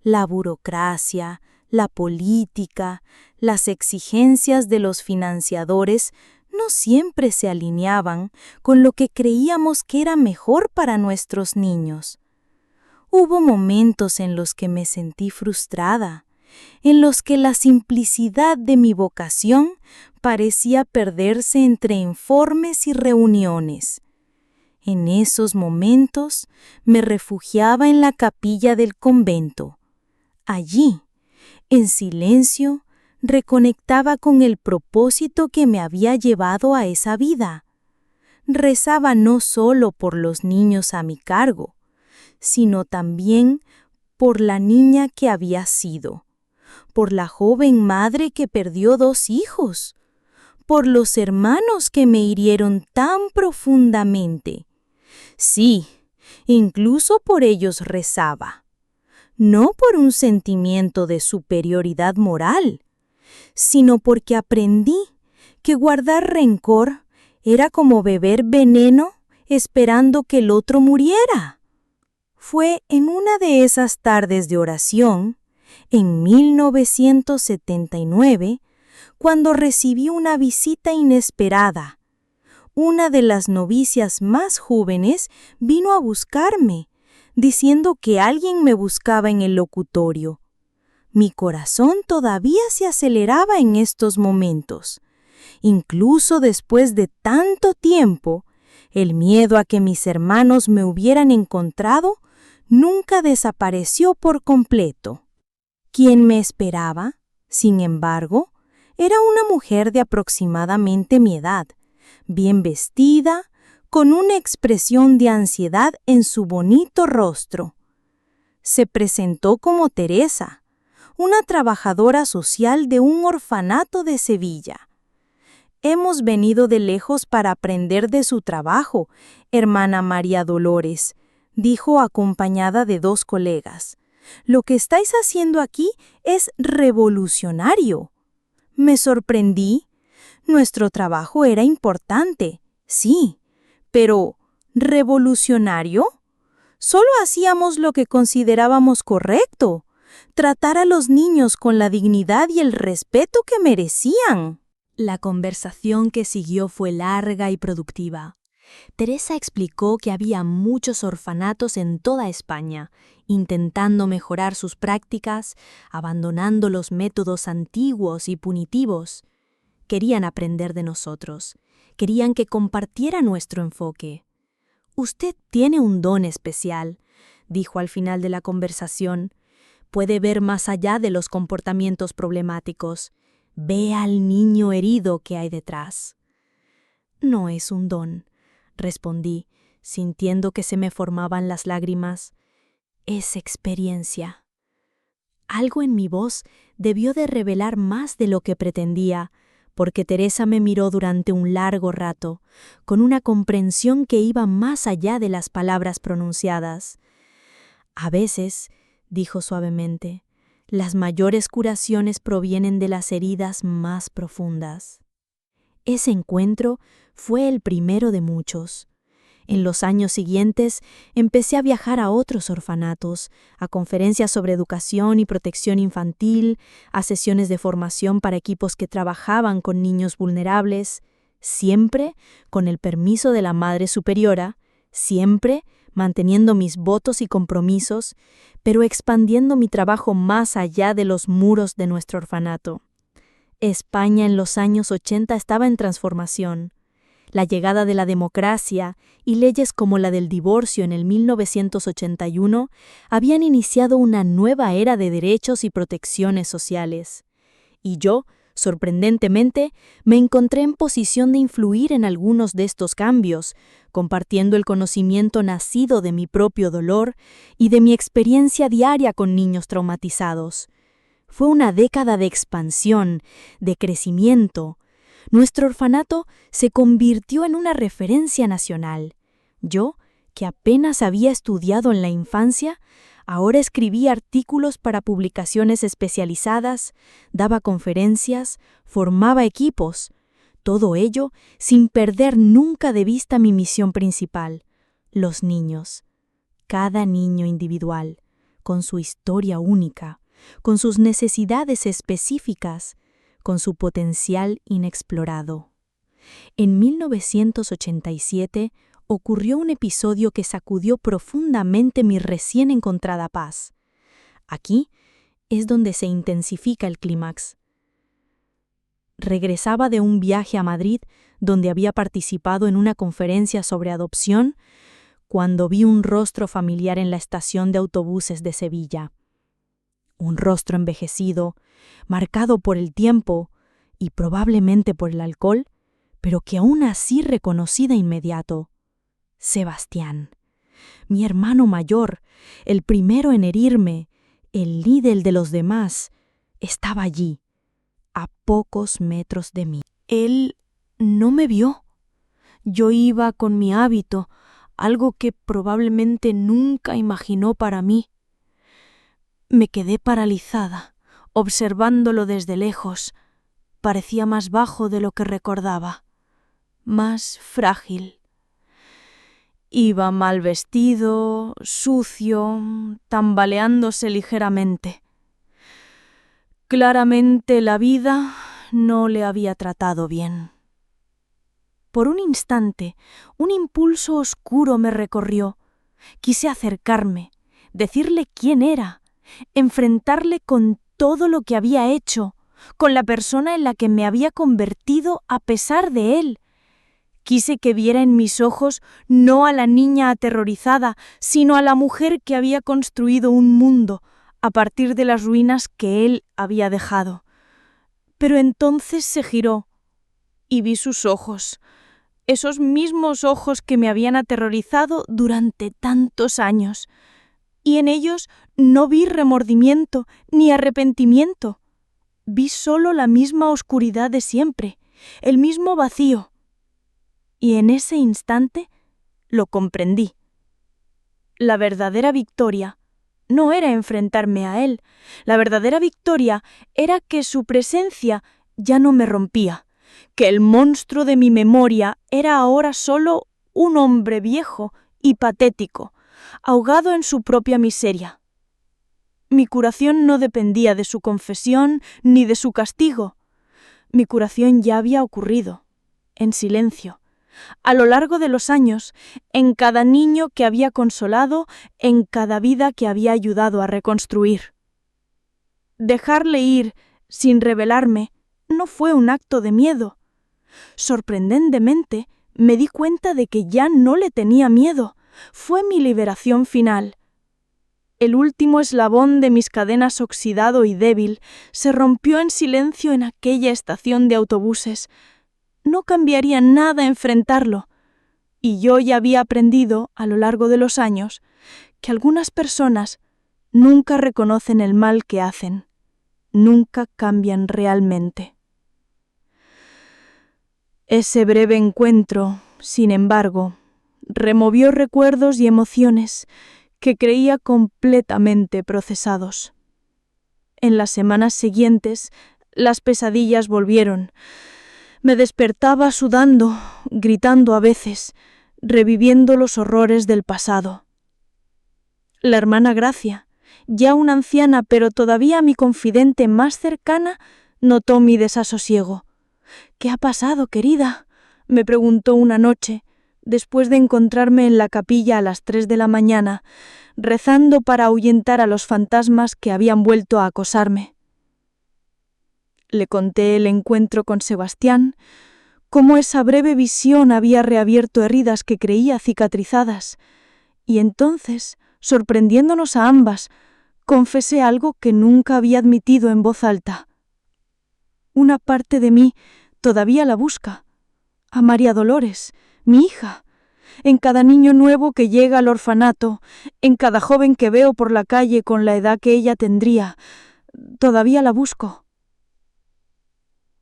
B: La burocracia, la política, las exigencias de los financiadores no siempre se alineaban con lo que creíamos que era mejor para nuestros niños. Hubo momentos en los que me sentí frustrada, en los que la simplicidad de mi vocación parecía perderse entre informes y reuniones. En esos momentos me refugiaba en la capilla del convento. Allí, en silencio, reconectaba con el propósito que me había llevado a esa vida. Rezaba no solo por los niños a mi cargo, sino también por la niña que había sido, por la joven madre que perdió 2 hijos, por los hermanos que me hirieron tan profundamente. Sí, incluso por ellos rezaba. No por un sentimiento de superioridad moral, sino porque aprendí que guardar rencor era como beber veneno esperando que el otro muriera. Fue en una de esas tardes de oración, en 1979, cuando recibí una visita inesperada. Una de las novicias más jóvenes vino a buscarme, diciendo que alguien me buscaba en el locutorio. Mi corazón todavía se aceleraba en estos momentos. Incluso después de tanto tiempo, el miedo a que mis hermanos me hubieran encontrado nunca desapareció por completo. Quien me esperaba, sin embargo, era una mujer de aproximadamente mi edad, bien vestida, con una expresión de ansiedad en su bonito rostro. Se presentó como Teresa, una trabajadora social de un orfanato de Sevilla. Hemos venido de lejos para aprender de su trabajo, hermana María Dolores, dijo acompañada de 2 colegas. Lo que estáis haciendo aquí es revolucionario. Me sorprendí. Nuestro trabajo era importante, sí, pero ¿revolucionario? Solo hacíamos lo que considerábamos correcto, tratar a los niños con la dignidad y el respeto que merecían.
A: La conversación que siguió fue larga y productiva. Teresa explicó que había muchos orfanatos en toda España, intentando mejorar sus prácticas, abandonando los métodos antiguos y punitivos. Querían aprender de nosotros, querían que compartiera nuestro enfoque. Usted tiene un don especial, dijo al final de la conversación. puede ver más allá de los comportamientos problemáticos. Ve al niño herido que hay detrás. No es un don, respondí, sintiendo que se me formaban las lágrimas. Es experiencia. Algo en mi voz debió de revelar más de lo que pretendía, porque Teresa me miró durante un largo rato, con una comprensión que iba más allá de las palabras pronunciadas. A veces, dijo suavemente, las mayores curaciones provienen de las heridas más profundas. Ese encuentro fue el primero de muchos. En los años siguientes empecé a viajar a otros orfanatos, a conferencias sobre educación y protección infantil, a sesiones de formación para equipos que trabajaban con niños vulnerables, siempre con el permiso de la Madre Superiora, siempre manteniendo mis votos y compromisos, pero expandiendo mi trabajo más allá de los muros de nuestro orfanato. España en los años 80 estaba en transformación. La llegada de la democracia y leyes como la del divorcio en el 1981 habían iniciado una nueva era de derechos y protecciones sociales. Y yo, sorprendentemente, me encontré en posición de influir en algunos de estos cambios, compartiendo el conocimiento nacido de mi propio dolor y de mi experiencia diaria con niños traumatizados. Fue una década de expansión, de crecimiento. Nuestro orfanato se convirtió en una referencia nacional. Yo, que apenas había estudiado en la infancia, ahora escribía artículos para publicaciones especializadas, daba conferencias, formaba equipos. Todo ello sin perder nunca de vista mi misión principal: los niños. Cada niño individual, con su historia única, con sus necesidades específicas, con su potencial inexplorado. En 1987 ocurrió un episodio que sacudió profundamente mi recién encontrada paz. Aquí es donde se intensifica el clímax. Regresaba de un viaje a Madrid, donde había participado en una conferencia sobre adopción, cuando vi un rostro familiar en la estación de autobuses de Sevilla. Un rostro envejecido, marcado por el tiempo y probablemente por el alcohol, pero que aún así reconocí de inmediato. Sebastián, mi hermano mayor, el primero en herirme, el líder de los demás, estaba allí, a pocos metros de mí.
E: Él no me vio. Yo iba con mi hábito, algo que probablemente nunca imaginó para mí. Me quedé paralizada, observándolo desde lejos. Parecía más bajo de lo que recordaba, más frágil. Iba mal vestido, sucio, tambaleándose ligeramente. Claramente la vida no le había tratado bien. Por un instante, un impulso oscuro me recorrió. Quise acercarme, decirle quién era, enfrentarle con todo lo que había hecho, con la persona en la que me había convertido a pesar de él. Quise que viera en mis ojos no a la niña aterrorizada, sino a la mujer que había construido un mundo a partir de las ruinas que él había dejado. Pero entonces se giró y vi sus ojos, esos mismos ojos que me habían aterrorizado durante tantos años. Y en ellos no vi remordimiento ni arrepentimiento. Vi solo la misma oscuridad de siempre, el mismo vacío. Y en ese instante lo comprendí. La verdadera victoria no era enfrentarme a él. La verdadera victoria era que su presencia ya no me rompía, que el monstruo de mi memoria era ahora solo un hombre viejo y patético, ahogado en su propia miseria. Mi curación no dependía de su confesión ni de su castigo. Mi curación ya había ocurrido, en silencio, a lo largo de los años, en cada niño que había consolado, en cada vida que había ayudado a reconstruir. Dejarle ir, sin rebelarme, no fue un acto de miedo. Sorprendentemente, me di cuenta de que ya no le tenía miedo. Fue mi liberación final. El último eslabón de mis cadenas oxidado y débil se rompió en silencio en aquella estación de autobuses. No cambiaría nada enfrentarlo. Y yo ya había aprendido, a lo largo de los años, que algunas personas nunca reconocen el mal que hacen, nunca cambian realmente. Ese breve encuentro, sin embargo, removió recuerdos y emociones que creía completamente procesados. En las semanas siguientes, las pesadillas volvieron. Me despertaba sudando, gritando a veces, reviviendo los horrores del pasado. La hermana Gracia, ya una anciana pero todavía mi confidente más cercana, notó mi desasosiego. «¿Qué ha pasado, querida?», me preguntó una noche, después de encontrarme en la capilla a las 3 de la mañana, rezando para ahuyentar a los fantasmas que habían vuelto a acosarme. Le conté el encuentro con Sebastián, cómo esa breve visión había reabierto heridas que creía cicatrizadas, y entonces, sorprendiéndonos a ambas, confesé algo que nunca había admitido en voz alta. Una parte de mí todavía la busca, a María Dolores, mi hija, en cada niño nuevo que llega al orfanato, en cada joven que veo por la calle con la edad que ella tendría, todavía la busco.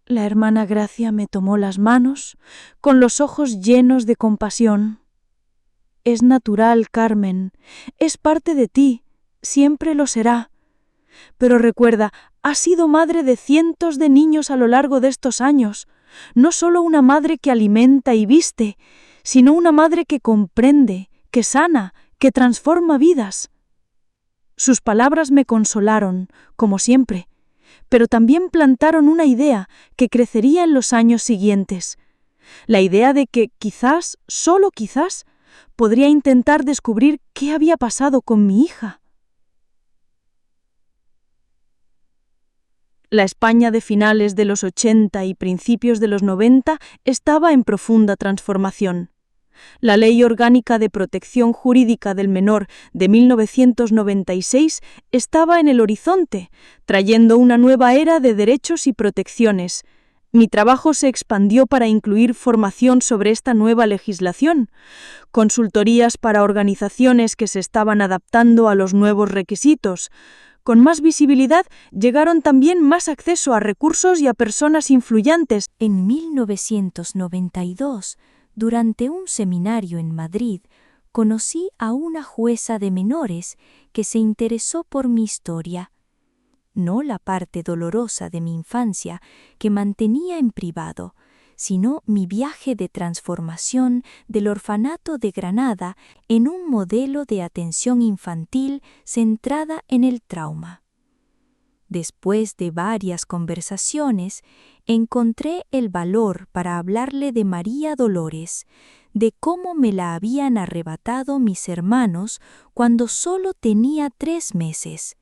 E: La hermana Gracia me tomó las manos, con los ojos llenos de compasión. «Es natural, Carmen, es parte de ti, siempre lo será. Pero recuerda, has sido madre de cientos de niños a lo largo de estos años, no solo una madre que alimenta y viste, sino una madre que comprende, que sana, que transforma vidas». Sus palabras me consolaron, como siempre, pero también plantaron una idea que crecería en los años siguientes. La idea de que quizás, solo quizás, podría intentar descubrir qué había pasado con mi hija. La España de finales de los 80 y principios de los 90 estaba en profunda transformación. La Ley Orgánica de Protección Jurídica del Menor de 1996 estaba en el horizonte, trayendo una nueva era de derechos y protecciones. Mi trabajo se expandió para incluir formación sobre esta nueva legislación, consultorías para organizaciones que se estaban adaptando a los nuevos requisitos. Con más visibilidad llegaron también más acceso a recursos y a personas influyentes.
D: En 1992, durante un seminario en Madrid, conocí a una jueza de menores que se interesó por mi historia. No la parte dolorosa de mi infancia que mantenía en privado, sino mi viaje de transformación del orfanato de Granada en un modelo de atención infantil centrada en el trauma. Después de varias conversaciones, encontré el valor para hablarle de María Dolores, de cómo me la habían arrebatado mis hermanos cuando solo tenía 3 meses.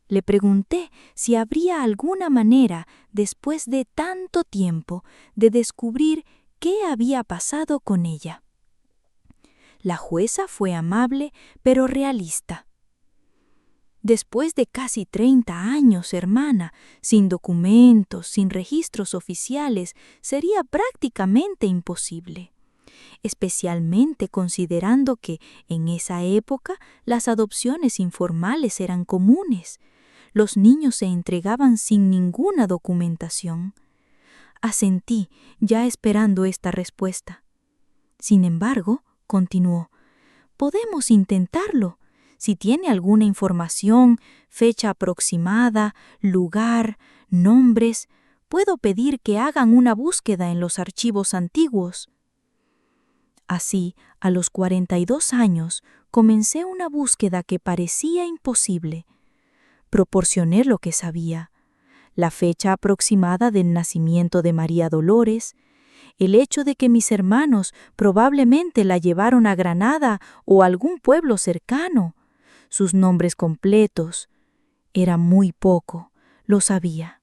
D: Le pregunté si habría alguna manera, después de tanto tiempo, de descubrir qué había pasado con ella. La jueza fue amable, pero realista. Después de casi 30 años, hermana, sin documentos, sin registros oficiales, sería prácticamente imposible. Especialmente considerando que, en esa época, las adopciones informales eran comunes. Los niños se entregaban sin ninguna documentación. Asentí, ya esperando esta respuesta. Sin embargo, continuó, podemos intentarlo. Si tiene alguna información, fecha aproximada, lugar, nombres, puedo pedir que hagan una búsqueda en los archivos antiguos. Así, a los 42 años, comencé una búsqueda que parecía imposible. Proporcioné lo que sabía: la fecha aproximada del nacimiento de María Dolores, el hecho de que mis hermanos probablemente la llevaron a Granada o a algún pueblo cercano, sus nombres completos. Era muy poco, lo sabía,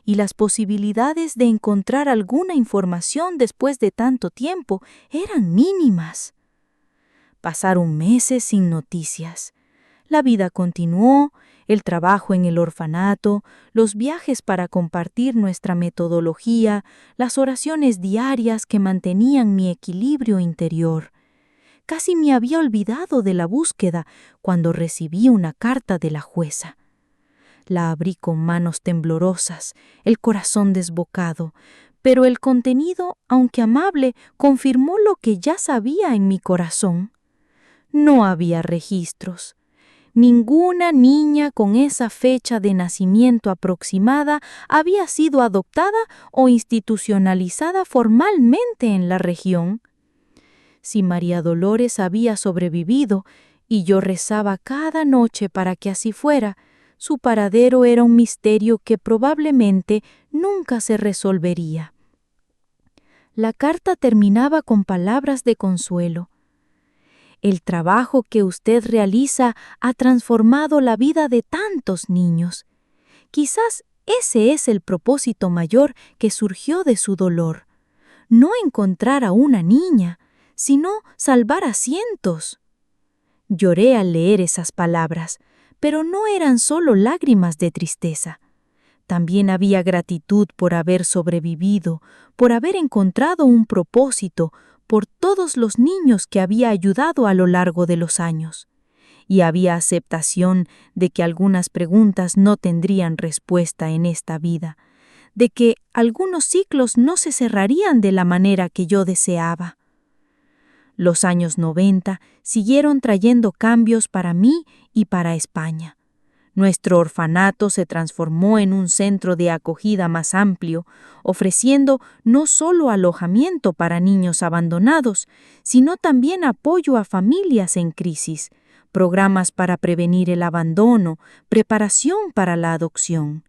D: y las posibilidades de encontrar alguna información después de tanto tiempo eran mínimas. Pasaron meses sin noticias.
E: La vida continuó, el trabajo en el orfanato, los viajes para compartir nuestra metodología, las oraciones diarias que mantenían mi equilibrio interior. Casi me había olvidado de la búsqueda cuando recibí una carta de la jueza. La abrí con manos temblorosas, el corazón desbocado, pero el contenido, aunque amable, confirmó lo que ya sabía en mi corazón. No había registros. Ninguna niña con esa fecha de nacimiento aproximada había sido adoptada o institucionalizada formalmente en la región. Si María Dolores había sobrevivido, y yo rezaba cada noche para que así fuera, su paradero era un misterio que probablemente nunca se resolvería. La carta terminaba con palabras de consuelo. El trabajo que usted realiza ha transformado la vida de tantos niños. Quizás ese es el propósito mayor que surgió de su dolor. No encontrar a una niña, sino salvar a cientos. Lloré al leer esas palabras, pero no eran solo lágrimas de tristeza. También había gratitud por haber sobrevivido, por haber encontrado un propósito, por todos los niños que había ayudado a lo largo de los años. Y había aceptación de que algunas preguntas no tendrían respuesta en esta vida, de que algunos ciclos no se cerrarían de la manera que yo deseaba. Los años 90 siguieron trayendo cambios para mí y para España. Nuestro orfanato se transformó en un centro de acogida más amplio, ofreciendo no solo alojamiento para niños abandonados, sino también apoyo a familias en crisis, programas para prevenir el abandono, preparación para la adopción.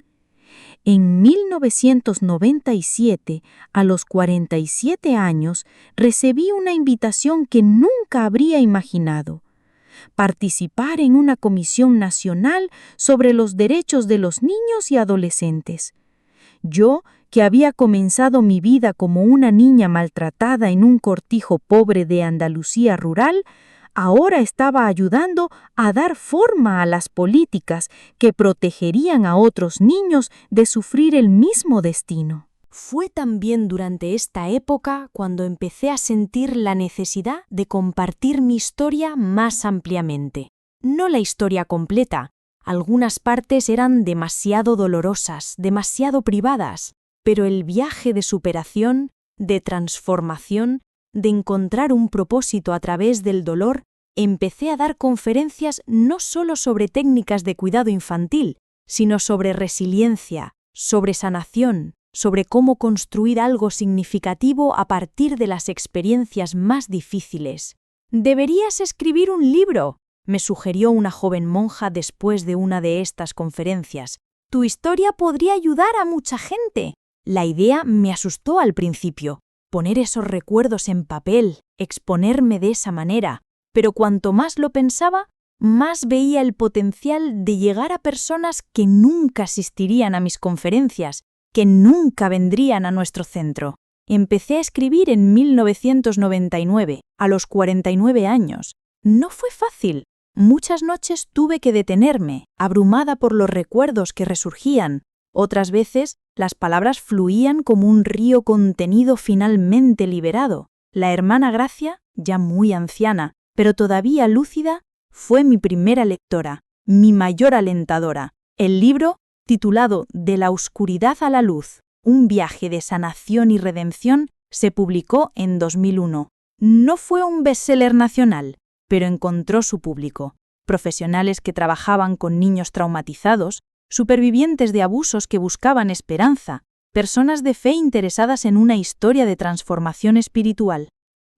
E: En 1997, a los 47 años, recibí una invitación que nunca habría imaginado: participar en una comisión nacional sobre los derechos de los niños y adolescentes. Yo, que había comenzado mi vida como una niña maltratada en un cortijo pobre de Andalucía rural, ahora estaba ayudando a dar forma a las políticas que protegerían a otros niños de sufrir el mismo destino.
A: Fue también durante esta época cuando empecé a sentir la necesidad de compartir mi historia más ampliamente. No la historia completa. Algunas partes eran demasiado dolorosas, demasiado privadas, pero el viaje de superación, de transformación, de encontrar un propósito a través del dolor, empecé a dar conferencias no solo sobre técnicas de cuidado infantil, sino sobre resiliencia, sobre sanación, sobre cómo construir algo significativo a partir de las experiencias más difíciles. «Deberías escribir un libro», me sugirió una joven monja después de una de estas conferencias. «Tu historia podría ayudar a mucha gente». La idea me asustó al principio. Poner esos recuerdos en papel, exponerme de esa manera. Pero cuanto más lo pensaba, más veía el potencial de llegar a personas que nunca asistirían a mis conferencias, que nunca vendrían a nuestro centro. Empecé a escribir en 1999, a los 49 años. No fue fácil. Muchas noches tuve que detenerme, abrumada por los recuerdos que resurgían. Otras veces, las palabras fluían como un río contenido finalmente liberado. La hermana Gracia, ya muy anciana, pero todavía lúcida, fue mi primera lectora, mi mayor alentadora. El libro, titulado De la oscuridad a la luz, un viaje de sanación y redención, se publicó en 2001. No fue un bestseller nacional, pero encontró su público. Profesionales que trabajaban con niños traumatizados, supervivientes de abusos que buscaban esperanza, personas de fe interesadas en una historia de transformación espiritual.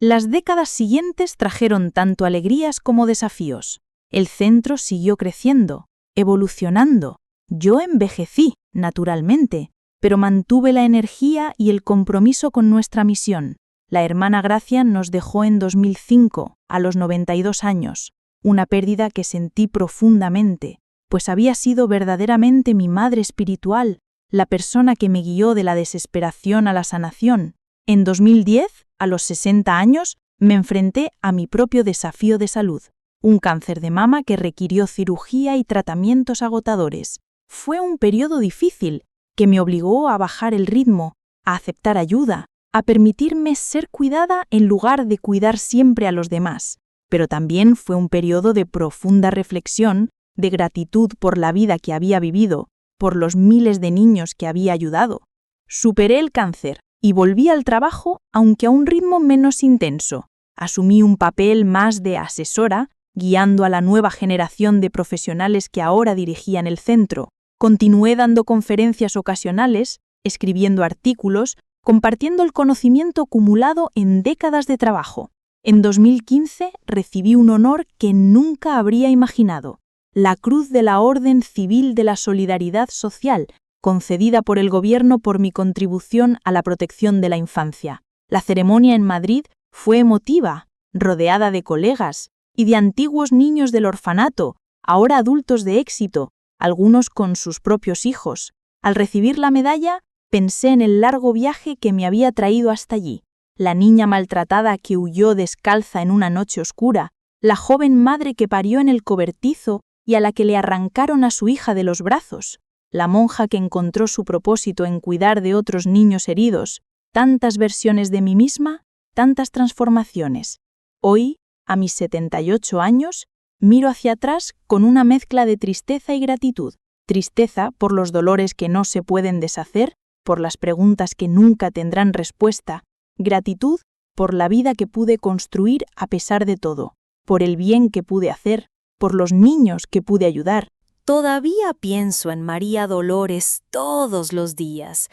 A: Las décadas siguientes trajeron tanto alegrías como desafíos. El centro siguió creciendo, evolucionando. Yo envejecí, naturalmente, pero mantuve la energía y el compromiso con nuestra misión. La hermana Gracia nos dejó en 2005, a los 92 años, una pérdida que sentí profundamente, pues había sido verdaderamente mi madre espiritual, la persona que me guió de la desesperación a la sanación. En 2010, a los 60 años, me enfrenté a mi propio desafío de salud,
E: un cáncer de mama que requirió cirugía y tratamientos agotadores. Fue un periodo difícil que me obligó a bajar el ritmo, a aceptar ayuda, a permitirme ser cuidada en lugar de cuidar siempre a los demás. Pero también fue un periodo de profunda reflexión, de gratitud por la vida que había vivido, por los miles de niños que había ayudado. Superé el cáncer y volví al trabajo, aunque a un ritmo menos intenso. Asumí un papel más de asesora, guiando a la nueva generación de profesionales que ahora dirigían el centro. Continué dando conferencias ocasionales, escribiendo artículos, compartiendo el conocimiento acumulado en décadas de trabajo. En 2015 recibí un honor que nunca habría imaginado: la Cruz de la Orden Civil de la Solidaridad Social, concedida por el gobierno por mi contribución a la protección de la infancia. La ceremonia en Madrid fue emotiva, rodeada de colegas y de antiguos niños del orfanato, ahora adultos de éxito, algunos con sus propios hijos. Al recibir la medalla, pensé en el largo viaje que me había traído hasta allí. La niña maltratada que huyó descalza en una noche oscura, la joven madre que parió en el cobertizo y a la que le arrancaron a su hija de los brazos, la monja que encontró su propósito en cuidar de otros niños heridos, tantas versiones de mí misma, tantas transformaciones. Hoy, a mis 78 años, miro hacia atrás con una mezcla de tristeza y gratitud. Tristeza por los dolores que no se pueden deshacer, por las preguntas que nunca tendrán respuesta. Gratitud por la vida que pude construir a pesar de todo, por el bien que pude hacer, por los niños que pude ayudar.
D: Todavía pienso en María Dolores todos los días.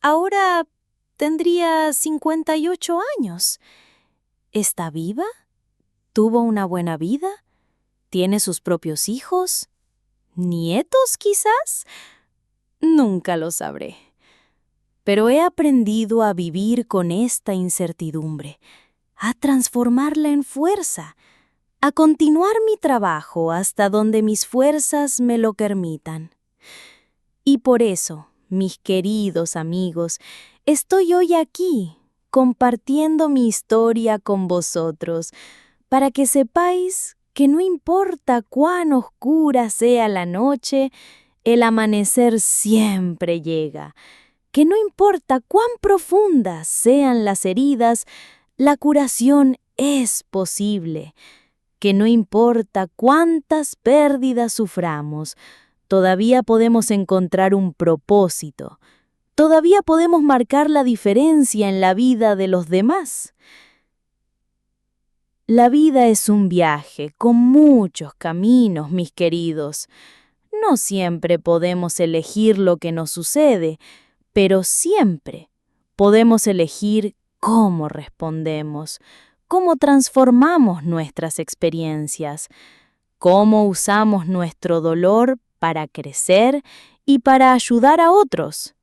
D: Ahora tendría 58 años. ¿Está viva? ¿Tuvo una buena vida? ¿Tiene sus propios hijos? ¿Nietos, quizás? Nunca lo sabré. Pero he aprendido a vivir con esta incertidumbre, a transformarla en fuerza, a continuar mi trabajo hasta donde mis fuerzas me lo permitan. Y por eso, mis queridos amigos, estoy hoy aquí, compartiendo mi historia con vosotros, para que sepáis que no importa cuán oscura sea la noche, el amanecer siempre llega. Que no importa cuán profundas sean las heridas, la curación es posible. Que no importa cuántas pérdidas suframos, todavía podemos encontrar un propósito. Todavía podemos marcar la diferencia en la vida de los demás. La vida es un viaje con muchos caminos, mis queridos. No siempre podemos elegir lo que nos sucede, pero siempre podemos elegir cómo respondemos, cómo transformamos nuestras experiencias, cómo usamos nuestro dolor para crecer y para ayudar a otros.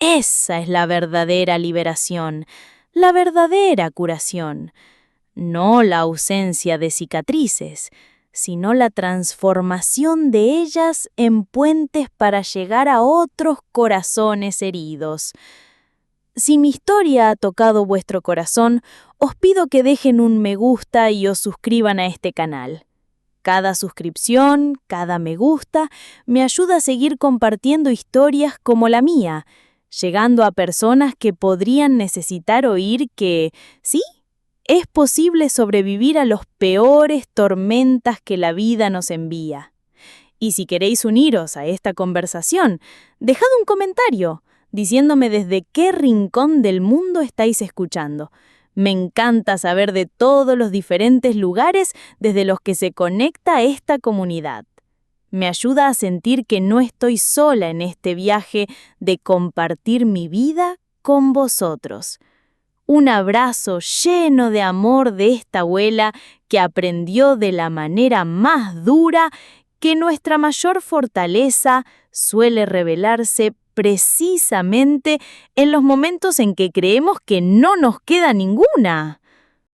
D: Esa es la verdadera liberación, la verdadera curación. No la ausencia de cicatrices, sino la transformación de ellas en puentes para llegar a otros corazones heridos. Si mi historia ha tocado vuestro corazón, os pido que dejen un me gusta y os suscriban a este canal. Cada suscripción, cada me gusta, me ayuda a seguir compartiendo historias como la mía, llegando a personas que podrían necesitar oír que, sí, es posible sobrevivir a los peores tormentas que la vida nos envía. Y si queréis uniros a esta conversación, dejad un comentario diciéndome desde qué rincón del mundo estáis escuchando. Me encanta saber de todos los diferentes lugares desde los que se conecta esta comunidad. Me ayuda a sentir que no estoy sola en este viaje de compartir mi vida con vosotros. Un abrazo lleno de amor de esta abuela que aprendió de la manera más dura que nuestra mayor fortaleza suele revelarse precisamente en los momentos en que creemos que no nos queda ninguna.